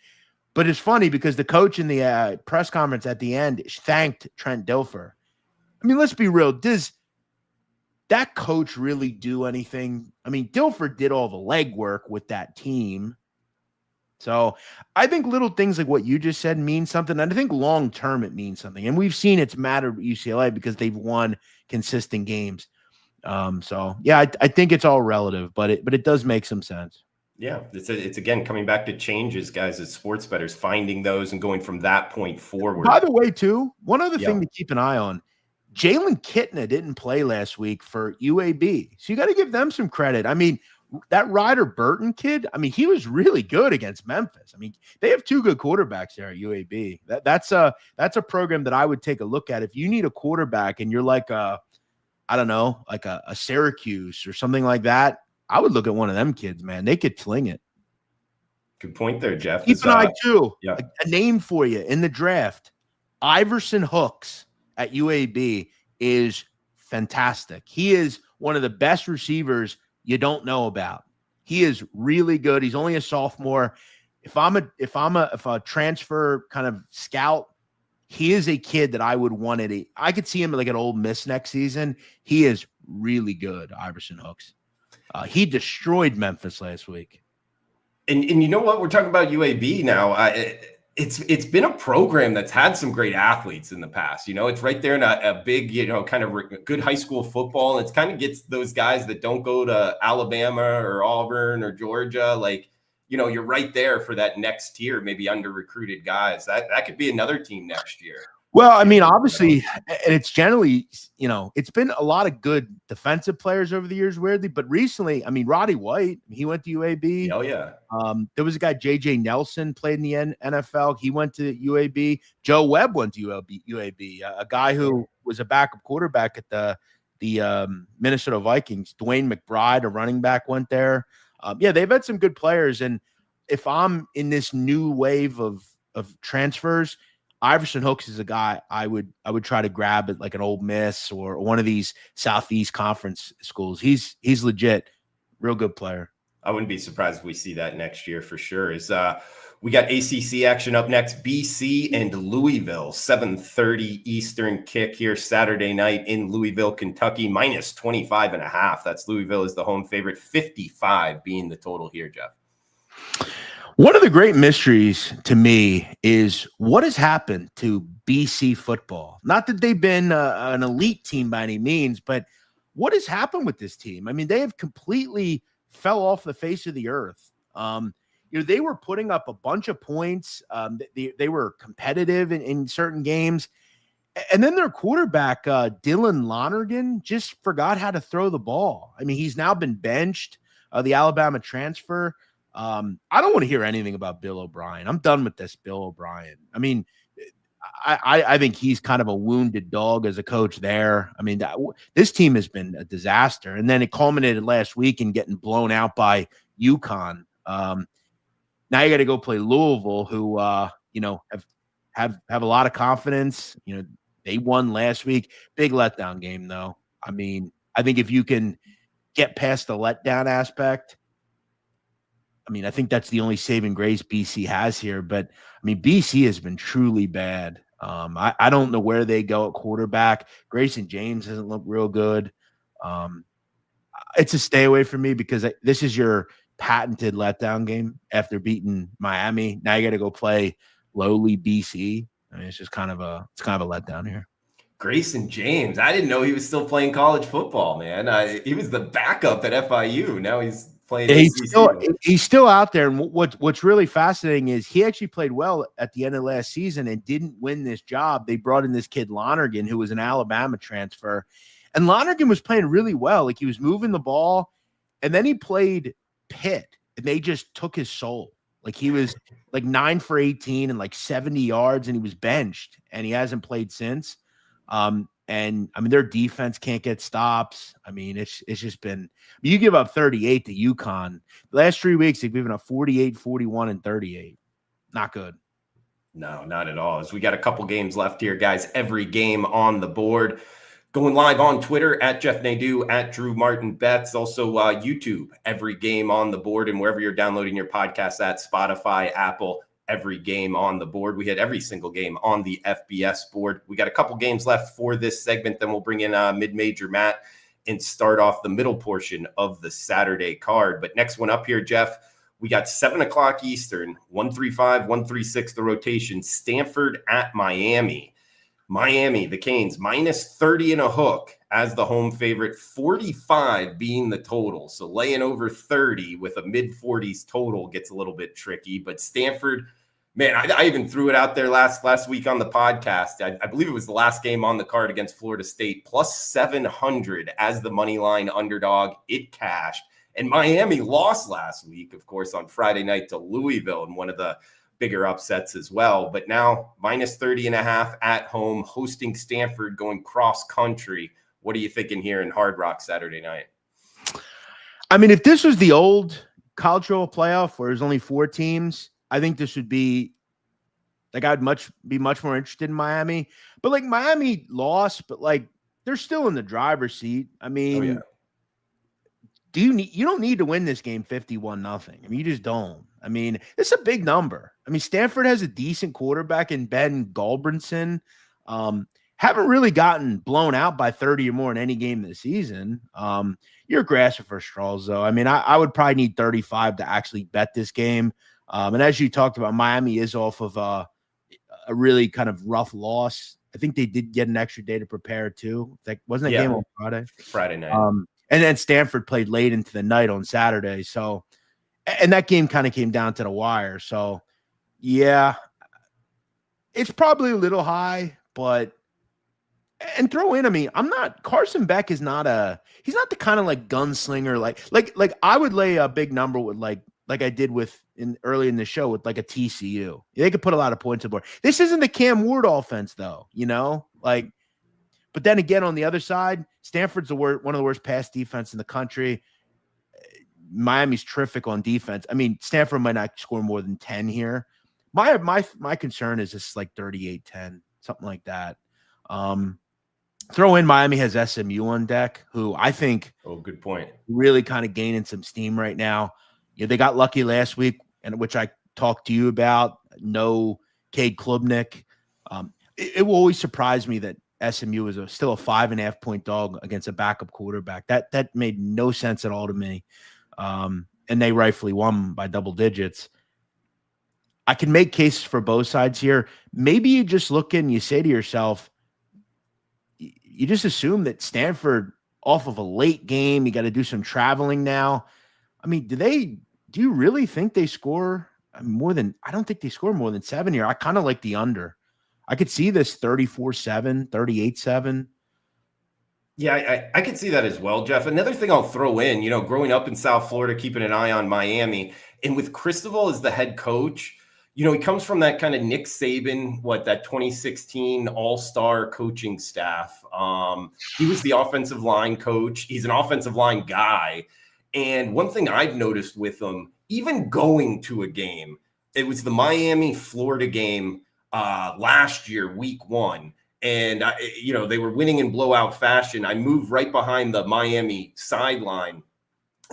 But it's funny because the coach in the press conference at the end thanked Trent Dilfer. I mean, let's be real. Does that coach really do anything? I mean, Dilfer did all the legwork with that team. So I think little things like what you just said mean something. And I think long-term it means something. And we've seen it's mattered at UCLA because they've won consistent games. So, yeah, I think it's all relative, but it does make some sense. Yeah, it's again coming back to changes, guys, as sports bettors, finding those and going from that point forward. By the way, too, one other thing to keep an eye on. Jalen Kitna didn't play last week for UAB. So you got to give them some credit. I mean, that Ryder Burton kid, I mean, he was really good against Memphis. I mean, they have two good quarterbacks there at UAB. That's a program that I would take a look at. If you need a quarterback and you're like a Syracuse or something like that, I would look at one of them kids, man. They could fling it. Good point there, Jeff. Keep an eye, too. Yeah. A name for you in the draft. Iverson Hooks at UAB is fantastic. He is one of the best receivers you don't know about. He is really good. He's only a sophomore. If I'm a transfer kind of scout, he is a kid that I would want to. I could see him like at Ole Miss next season. He is really good, Iverson Hooks. He destroyed Memphis last week. And you know what? We're talking about UAB now. It's been a program that's had some great athletes in the past. It's right there in a big, kind of good high school football. And it's kind of gets those guys that don't go to Alabama or Auburn or Georgia. Like, you're right there for that next tier, maybe under recruited guys. That could be another team next year. Well, I mean, obviously, and it's generally, it's been a lot of good defensive players over the years, weirdly. But recently, I mean, Roddy White, he went to UAB. Oh, yeah. There was a guy, J.J. Nelson, played in the NFL. He went to UAB. Joe Webb went to UAB, a guy who was a backup quarterback at the Minnesota Vikings. Dwayne McBride, a running back, went there. Yeah, they've had some good players. And if I'm in this new wave of transfers, Iverson Hooks is a guy I would try to grab at like an Ole Miss or one of these Southeast Conference schools. He's legit, real good player. I wouldn't be surprised if we see that next year for sure. We got ACC action up next. BC and Louisville, 7:30 Eastern kick here Saturday night in Louisville, Kentucky, minus 25.5. That's Louisville is the home favorite, 55 being the total here, Jeff. One of the great mysteries to me is what has happened to BC football. Not that they've been an elite team by any means, but what has happened with this team? I mean, they have completely fell off the face of the earth. They were putting up a bunch of points. They were competitive in certain games. And then their quarterback, Dylan Lonergan, just forgot how to throw the ball. I mean, he's now been benched, the Alabama transfer. I don't want to hear anything about Bill O'Brien. I'm done with this Bill O'Brien. I mean, I think he's kind of a wounded dog as a coach there. I mean, this team has been a disaster. And then it culminated last week in getting blown out by UConn. Now you got to go play Louisville, who have a lot of confidence. They won last week. Big letdown game, though. I mean, I think if you can get past the letdown aspect, I mean, I think that's the only saving grace BC has here. But I mean, BC has been truly bad. I don't know where they go at quarterback. Grayson James doesn't look real good. It's a stay away from me because this is your patented letdown game after beating Miami. Now you got to go play lowly BC. I mean, it's kind of a letdown here. Grayson James, I didn't know he was still playing college football, man. He was the backup at FIU. Now he's playing. He's still out there. And what's really fascinating is he actually played well at the end of last season and didn't win this job. They brought in this kid Lonergan, who was an Alabama transfer, and Lonergan was playing really well. Like, he was moving the ball, and then he played Pitt, and they just took his soul. Like, he was like 9 for 18 and like 70 yards, and he was benched, and he hasn't played since. And I mean, their defense can't get stops. I mean, it's just been, you give up 38 to UConn. The last 3 weeks, they've given up 48, 41, and 38. Not good. No, not at all. As we got a couple games left here, guys, every game on the board. Going live on Twitter at Jeff Nadeau, at Drew Martin Betts, also YouTube, every game on the board, and wherever you're downloading your podcast at Spotify, Apple, every game on the board. We had every single game on the FBS board. We got a couple games left for this segment. Then we'll bring in mid-major Matt and start off the middle portion of the Saturday card. But next one up here, Jeff, we got 7 o'clock Eastern, 135, 136, the rotation, Stanford at Miami. Miami, the Canes, minus 30 and a hook as the home favorite, 45 being the total. So laying over 30 with a mid-40s total gets a little bit tricky. But Stanford, man, I even threw it out there last week on the podcast. I believe it was the last game on the card against Florida State, plus 700 as the money line underdog. It cashed. And Miami lost last week, of course, on Friday night to Louisville in one of the bigger upsets as well. But now minus 30.5 at home, hosting Stanford, going cross country. What are you thinking here in Hard Rock Saturday night? I mean, if this was the old college football playoff where there's only 4 teams, I think this would be like, I'd be much more interested in Miami. But like, Miami lost, but like, they're still in the driver's seat. I mean, you don't need to win this game 51-0. I mean, you just don't. I mean, it's a big number. I mean, Stanford has a decent quarterback in Ben Gulbranson. Haven't really gotten blown out by 30 or more in any game this season. You're grasping for straws, though. I mean, I would probably need 35 to actually bet this game. And as you talked about, Miami is off of a really kind of rough loss. I think they did get an extra day to prepare, too. Wasn't that game on Friday? Friday night. And then Stanford played late into the night on Saturday. So, and that game kind of came down to the wire. So, yeah, it's probably a little high, but, and throw in, I mean, Carson Beck is he's not the kind of like gunslinger, like I would lay a big number with like I did early in the show with like a TCU. They could put a lot of points on board. This isn't the Cam Ward offense though, like, but then again, on the other side, Stanford's one of the worst pass defense in the country. Miami's terrific on defense. I mean, Stanford might not score more than 10 here. My concern is just like 38-10, something like that. Throw in Miami has SMU on deck, who I think good point, really kind of gaining some steam right now. They got lucky last week, and which I talked to you about. No Cade Klubnik. It will always surprise me that SMU is still a 5.5-point dog against a backup quarterback. That made no sense at all to me. And they rightfully won by double digits. I can make cases for both sides here. Maybe you just look and you say to yourself, you just assume that Stanford, off of a late game, you got to do some traveling now. I mean, do you really think they score more than, I don't think they score more than 7 here. I kind of like the under. I could see this 34-7, 38-7. Yeah, I could see that as well, Jeff. Another thing I'll throw in, growing up in South Florida, keeping an eye on Miami, and with Cristobal as the head coach, he comes from that kind of Nick Saban, that 2016 all-star coaching staff. He was the offensive line coach. He's an offensive line guy. And one thing I've noticed with him, even going to a game, it was the Miami-Florida game last year, week 1. And, they were winning in blowout fashion. I moved right behind the Miami sideline.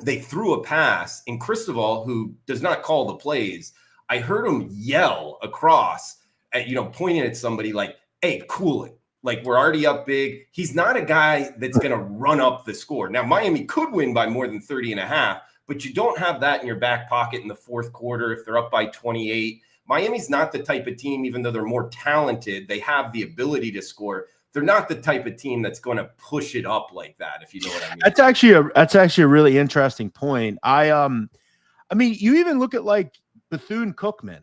They threw a pass, and Cristobal, who does not call the plays, I heard him yell across at, pointing at somebody like, hey, cool it. Like, we're already up big. He's not a guy that's going to run up the score. Now, Miami could win by more than 30.5, but you don't have that in your back pocket in the fourth quarter if they're up by 28. Miami's not the type of team, even though they're more talented, they have the ability to score. They're not the type of team that's going to push it up like that, if you know what I mean. That's actually a really interesting point. I mean, you even look at like Bethune-Cookman,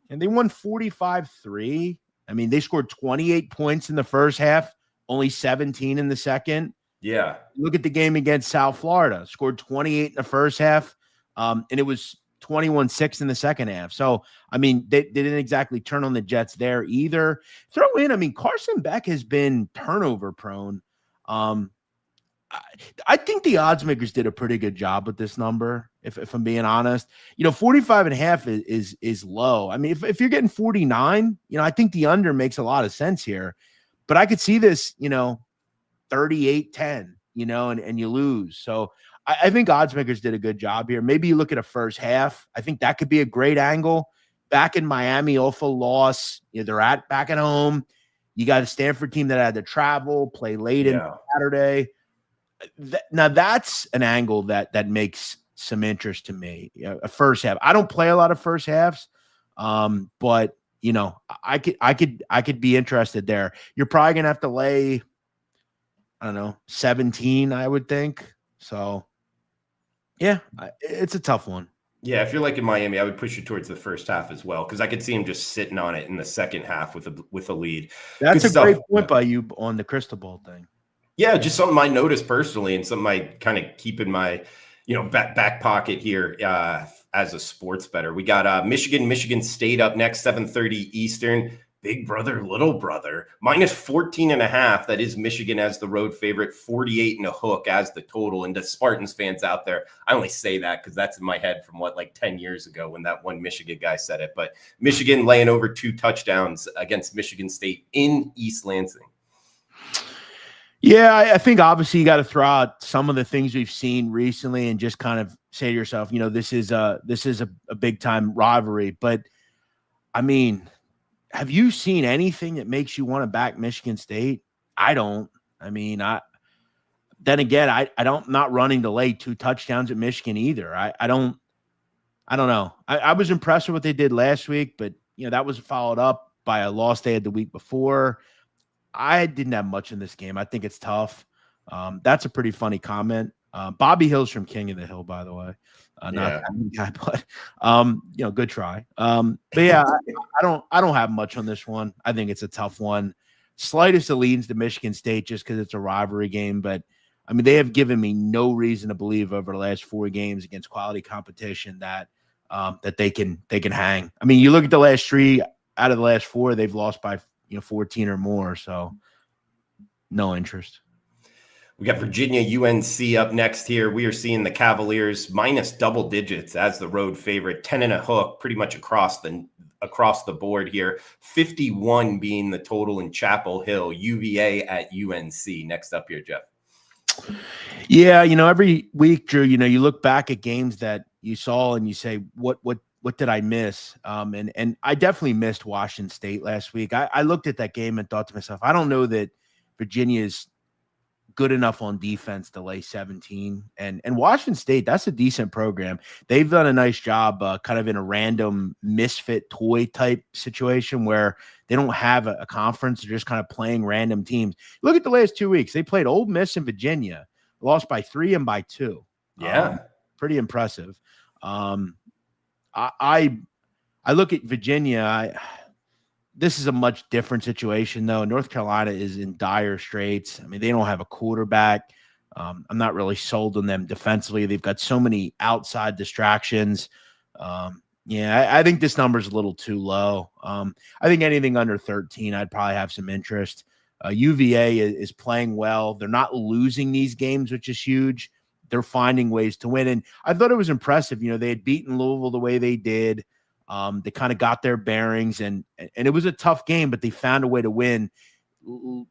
and they won 45-3. I mean, they scored 28 points in the first half, only 17 in the second. Yeah. Look at the game against South Florida, scored 28 in the first half, and it was 21-6 in the second half. So, I mean, they didn't exactly turn on the Jets there either. Throw in, I mean, Carson Beck has been turnover prone. I think the odds makers did a pretty good job with this number, if I'm being honest. 45.5 is low. I mean, if you're getting 49, I think the under makes a lot of sense here. But I could see this, 38-10, and you lose. So I think odds makers did a good job here. Maybe you look at a first half. I think that could be a great angle. Back in Miami, awful loss. They're back at home. You got a Stanford team that had to travel, play late in Saturday. Now that's an angle that makes some interest to me. A first half. I don't play a lot of first halves, but I could be interested there. You're probably gonna have to lay, I don't know, 17, I would think. So, yeah, it's a tough one. Yeah, if you're like in Miami, I would push you towards the first half as well, because I could see him just sitting on it in the second half with a lead. That's a great point by you on the Cristobal thing. Yeah, just something I noticed personally and something I kind of keep in my, back pocket here as a sports bettor. We got Michigan State up next, 7:30 Eastern. Big brother, little brother, minus 14.5. That is Michigan as the road favorite, 48 and a hook as the total. And to Spartans fans out there, I only say that because that's in my head from 10 years ago when that one Michigan guy said it. But Michigan laying over 2 touchdowns against Michigan State in East Lansing. Yeah, I think obviously you got to throw out some of the things we've seen recently and just kind of say to yourself, this is a big time rivalry. But I mean, have you seen anything that makes you want to back Michigan State? I don't. I mean, I'm not running to lay 2 touchdowns at Michigan either. I don't know. I was impressed with what they did last week, but that was followed up by a loss they had the week before. I didn't have much in this game. I think it's tough. That's a pretty funny comment. Bobby Hill's from King of the Hill, by the way. Not that guy, but good try. But yeah, I don't have much on this one. I think it's a tough one. Slightest of leans to Michigan State just because it's a rivalry game, but I mean they have given me no reason to believe over the last 4 games against quality competition that they can hang. I mean, you look at the last 3 out of the last 4, they've lost by 14 or more, so no interest. We got Virginia UNC up next here. We are seeing the Cavaliers minus double digits as the road favorite, 10 and a hook, pretty much across the board here. 51 being the total in Chapel Hill. UVA at UNC. Next up here, Jeff. Yeah, every week, Drew, you look back at games that you saw and you say, what did I miss? And I definitely missed Washington State last week. I looked at that game and thought to myself, I don't know that Virginia is good enough on defense to lay 17. And Washington State, that's a decent program. They've done a nice job kind of in a random misfit toy type situation where they don't have a conference. They're just kind of playing random teams. Look at the last 2 weeks. They played Ole Miss and Virginia, lost by 3 and by 2. Yeah. Pretty impressive. I look at Virginia. This is a much different situation, though. North Carolina is in dire straits. I mean, they don't have a quarterback. I'm not really sold on them defensively. They've got so many outside distractions. I think this number is a little too low. I think anything under 13, I'd probably have some interest. UVA is playing well. They're not losing these games, which is huge. They're finding ways to win. And I thought it was impressive. They had beaten Louisville the way they did. They kind of got their bearings, and it was a tough game, but they found a way to win.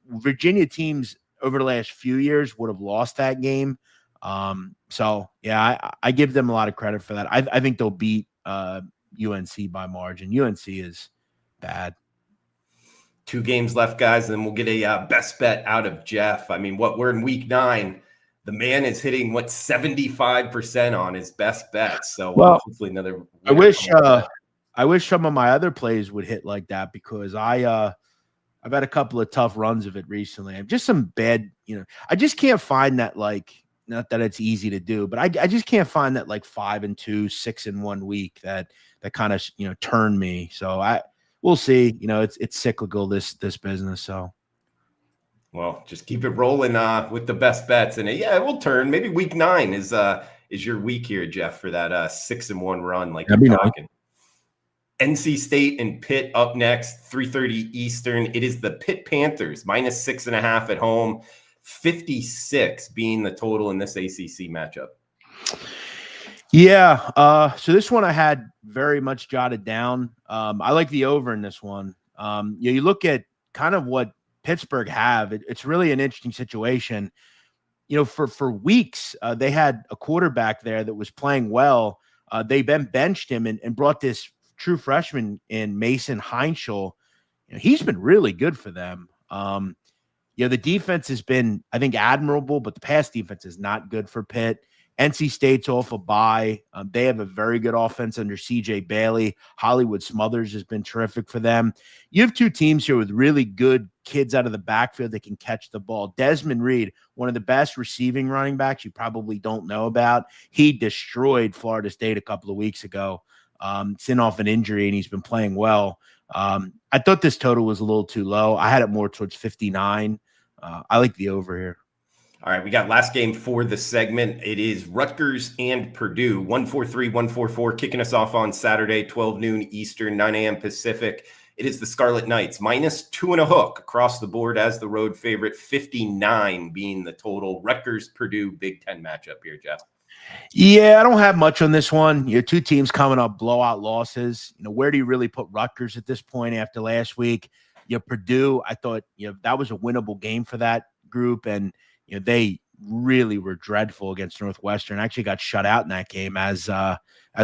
Virginia teams over the last few years would have lost that game. I give them a lot of credit for that. I think they'll beat UNC by margin. UNC is bad. 2 games left, guys, and then we'll get a best bet out of Jeff. I mean, we're in week 9. The man is hitting 75% on his best bets. So hopefully another. I wish some of my other plays would hit like that, because I've had a couple of tough runs of it recently. I'm just some bad, I just can't find that, not that it's easy to do, but I just can't find that 5-2, 6-1 week that kind of, turned me. So we'll see, it's cyclical, this business. So. Well, just keep it rolling with the best bets, and it will turn. Maybe week 9 is your week here, Jeff, for that 6-1 run, like you're talking. NC State and Pitt up next, 3:30 Eastern. It is the Pitt Panthers -6.5 at home, 56 being the total in this ACC matchup. Yeah. So this one I had very much jotted down. I like the over in this one. You look at kind of what Pittsburgh have. It's really an interesting situation. For weeks, they had a quarterback there that was playing well. They then benched him and brought this true freshman in, Mason Heinschel. He's been really good for them. The defense has been, I think, admirable, but the pass defense is not good for Pitt. NC State's off a bye. They have a very good offense under CJ Bailey. Hollywood Smothers has been terrific for them. You have 2 teams here with really good kids out of the backfield that can catch the ball. Desmond Reed, one of the best receiving running backs you probably don't know about. He destroyed Florida State a couple of weeks ago. It's in off an injury, and he's been playing well. I thought this total was a little too low. I had it more towards 59. I like the over here. All right, we got last game for the segment. It is Rutgers and Purdue, 143, 144, kicking us off on Saturday, 12 noon Eastern, 9 a.m. Pacific. It is the Scarlet Knights, -2.5 across the board as the road favorite, 59 being the total. Rutgers-Purdue Big Ten matchup here, Jeff. Yeah, I don't have much on this one. 2 teams coming up blowout losses. Where do you really put Rutgers at this point after last week? Purdue, I thought, that was a winnable game for that group, and they really were dreadful against Northwestern. Actually got shut out in that game, as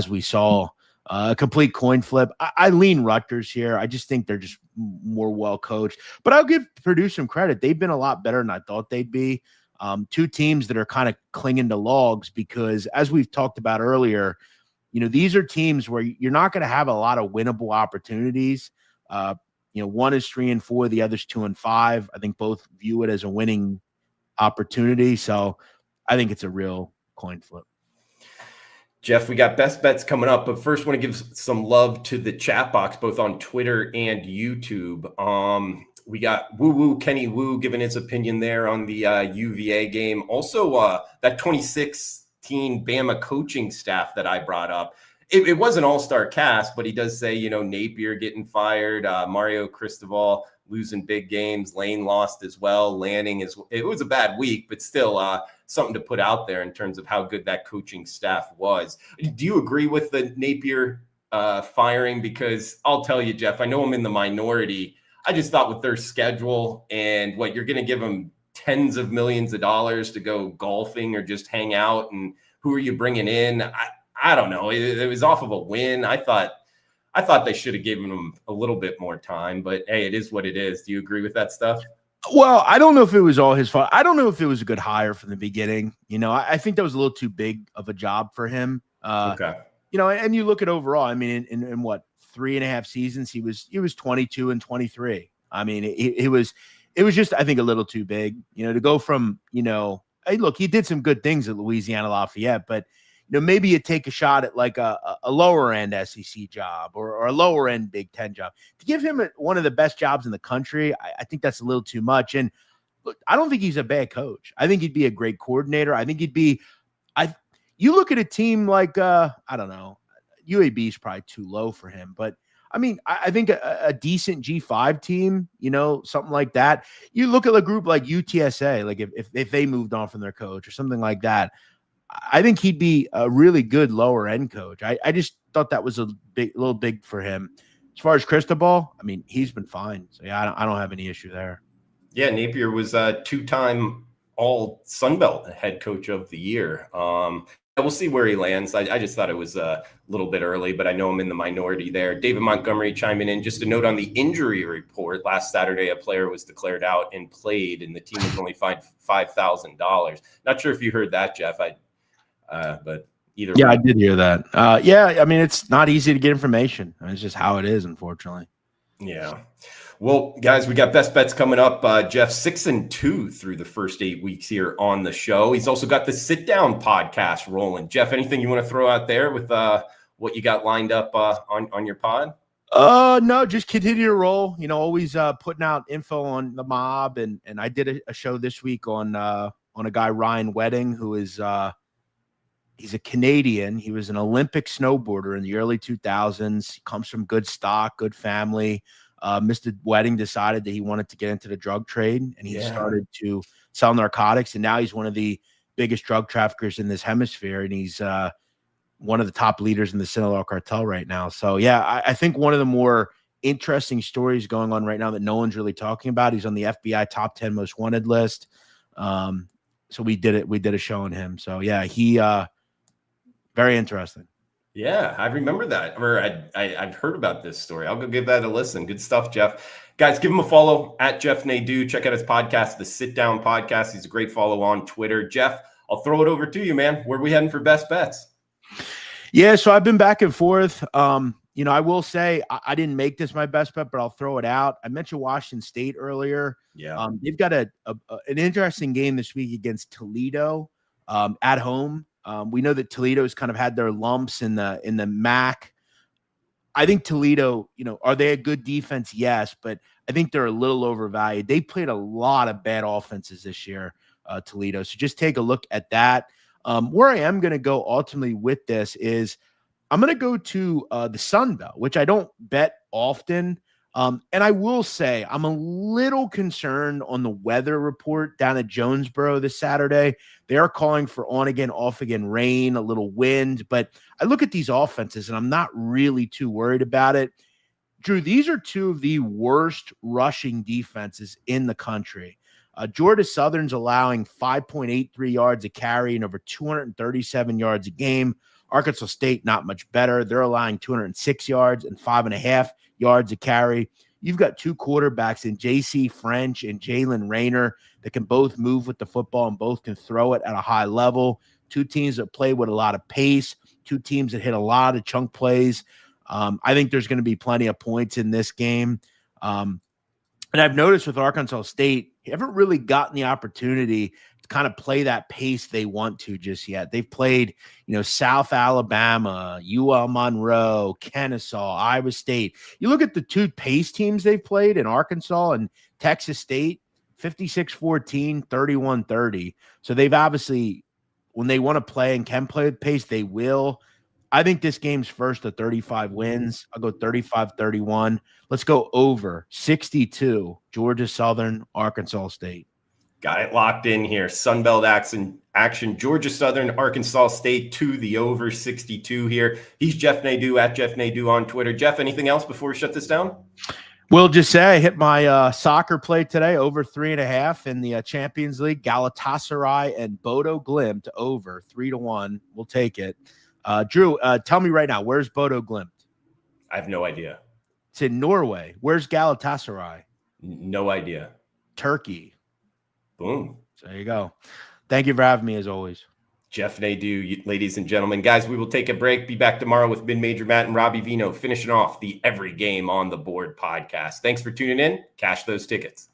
we saw. A complete coin flip. I lean Rutgers here. I just think they're just more well coached. But I'll give Purdue some credit. They've been a lot better than I thought they'd be. 2 teams that are kind of clinging to logs because, as we've talked about earlier, these are teams where you're not going to have a lot of winnable opportunities. One is 3-4, the other's 2-5. I think both view it as a winning opportunity. So I think it's a real coin flip. Jeff, we got best bets coming up, but first want to give some love to the chat box, both on Twitter and YouTube. We got Woo Kenny Woo giving his opinion there on the UVA game. Also, that 2016 Bama coaching staff that I brought up. It was an all-star cast, but he does say, Napier getting fired, Mario Cristobal losing big games, Lane lost as well, Lanning it was a bad week, but still something to put out there in terms of how good that coaching staff was. Do you agree with the Napier firing? Because I'll tell you, Jeff, I know I'm in the minority. I just thought with their schedule and what you're going to give them tens of millions of dollars to go golfing or just hang out? And who are you bringing in? I don't know. It was off of a win. I thought they should have given him a little bit more time, but hey, it is what it is. Do you agree with that stuff? Well, I don't know if it was all his fault. I don't know if it was a good hire from the beginning. I think that was a little too big of a job for him. Okay. And you look at overall, I mean, in what, 3.5 seasons, he was 22 and 23. I mean, it was just, I think, a little too big, to go from, hey, look, he did some good things at Louisiana Lafayette, but maybe you take a shot at like a lower end SEC job or a lower end Big Ten job. To give him one of the best jobs in the country, I think that's a little too much. And look, I don't think he's a bad coach. I think he'd be a great coordinator. I think he'd be. You look at a team like I don't know, UAB is probably too low for him, but I mean, I think a decent G5 team, something like that. You look at a group like UTSA, like if they moved on from their coach or something like that. I think he'd be a really good lower end coach. I just thought that was a little big for him. As far as Cristobal, I mean, he's been fine. So yeah, I don't have any issue there. Yeah, Napier was a 2-time All Sunbelt head coach of the year. We'll see where he lands. I just thought it was a little bit early, but I know I'm in the minority there. David Montgomery chiming in. Just a note on the injury report. Last Saturday, a player was declared out and played, and the team was only fined $5,000. Not sure if you heard that, Jeff. But either way. I did hear that. I mean, it's not easy to get information. It's just how it is, unfortunately. Yeah. Well, guys, we got best bets coming up. Jeff 6-2 through the first 8 weeks here on the show. He's also got the Sit Down podcast rolling. Jeff, anything you want to throw out there with what you got lined up on your pod? No, just continue to roll. Always putting out info on the mob, and I did a show this week on a guy, Ryan Wedding, who is he's a Canadian. He was an Olympic snowboarder in the early 2000s. He comes from good stock, good family. Mr. Wedding decided that he wanted to get into the drug trade, and he started to sell narcotics. And now he's one of the biggest drug traffickers in this hemisphere. And he's one of the top leaders in the Sinaloa cartel right now. So yeah, I think one of the more interesting stories going on right now that no one's really talking about. He's on the FBI top 10 most wanted list. So we did a show on him. So yeah, he very interesting. Yeah, I remember that. Or I've heard about this story. I'll go give that a listen. Good stuff, Jeff. Guys, give him a follow at Jeff Nadeau. Check out his podcast, the Sit Down Podcast. He's a great follow on Twitter. Jeff, I'll throw it over to you, man. Where are we heading for best bets? Yeah, so I've been back and forth. I will say I didn't make this my best bet, but I'll throw it out. I mentioned Washington State earlier. Yeah, they've got an interesting game this week against Toledo at home. We know that Toledo's kind of had their lumps in the MAC. I think Toledo, are they a good defense? Yes, but I think they're a little overvalued. They played a lot of bad offenses this year, Toledo. So just take a look at that. Where I am going to go ultimately with this is I'm going to go to the Sun Belt, which I don't bet often. And I will say I'm a little concerned on the weather report down at Jonesboro this Saturday. They are calling for on again, off again rain, a little wind. But I look at these offenses and I'm not really too worried about it. Drew, these are two of the worst rushing defenses in the country. Georgia Southern's allowing 5.83 yards a carry and over 237 yards a game. Arkansas State, not much better. They're allowing 206 yards and 5.5 yards a carry. You've got two quarterbacks in J.C. French and Jalen Rayner that can both move with the football and both can throw it at a high level. Two teams that play with a lot of pace, two teams that hit a lot of chunk plays. I think there's going to be plenty of points in this game. And I've noticed with Arkansas State, they haven't really gotten the opportunity to kind of play that pace they want to just yet. They've played, South Alabama, UL Monroe, Kennesaw, Iowa State. You look at the two pace teams they've played in Arkansas and Texas State, 56-14, 31-30. So they've obviously, when they want to play and can play with pace, they will. I think this game's first to 35 wins. I'll go 35-31. Let's go over 62, Georgia Southern, Arkansas State. Got it locked in here. Sunbelt action. Georgia Southern, Arkansas State to the over 62 here. He's Jeff Nadeau at Jeff Nadeau on Twitter. Jeff, anything else before we shut this down? We'll just say I hit my soccer play today over 3.5 in the Champions League. Galatasaray and Bodo Glimt over 3-1. We'll take it. Drew, tell me right now, where's Bodo Glimt? I have no idea. It's in Norway. Where's Galatasaray? No idea. Turkey. Boom. So there you go. Thank you for having me as always. Jeff Nadeau, ladies and gentlemen. Guys, we will take a break. Be back tomorrow with Mid-Major Matt and Robbie Vino finishing off the Every Game on the Board podcast. Thanks for tuning in. Cash those tickets.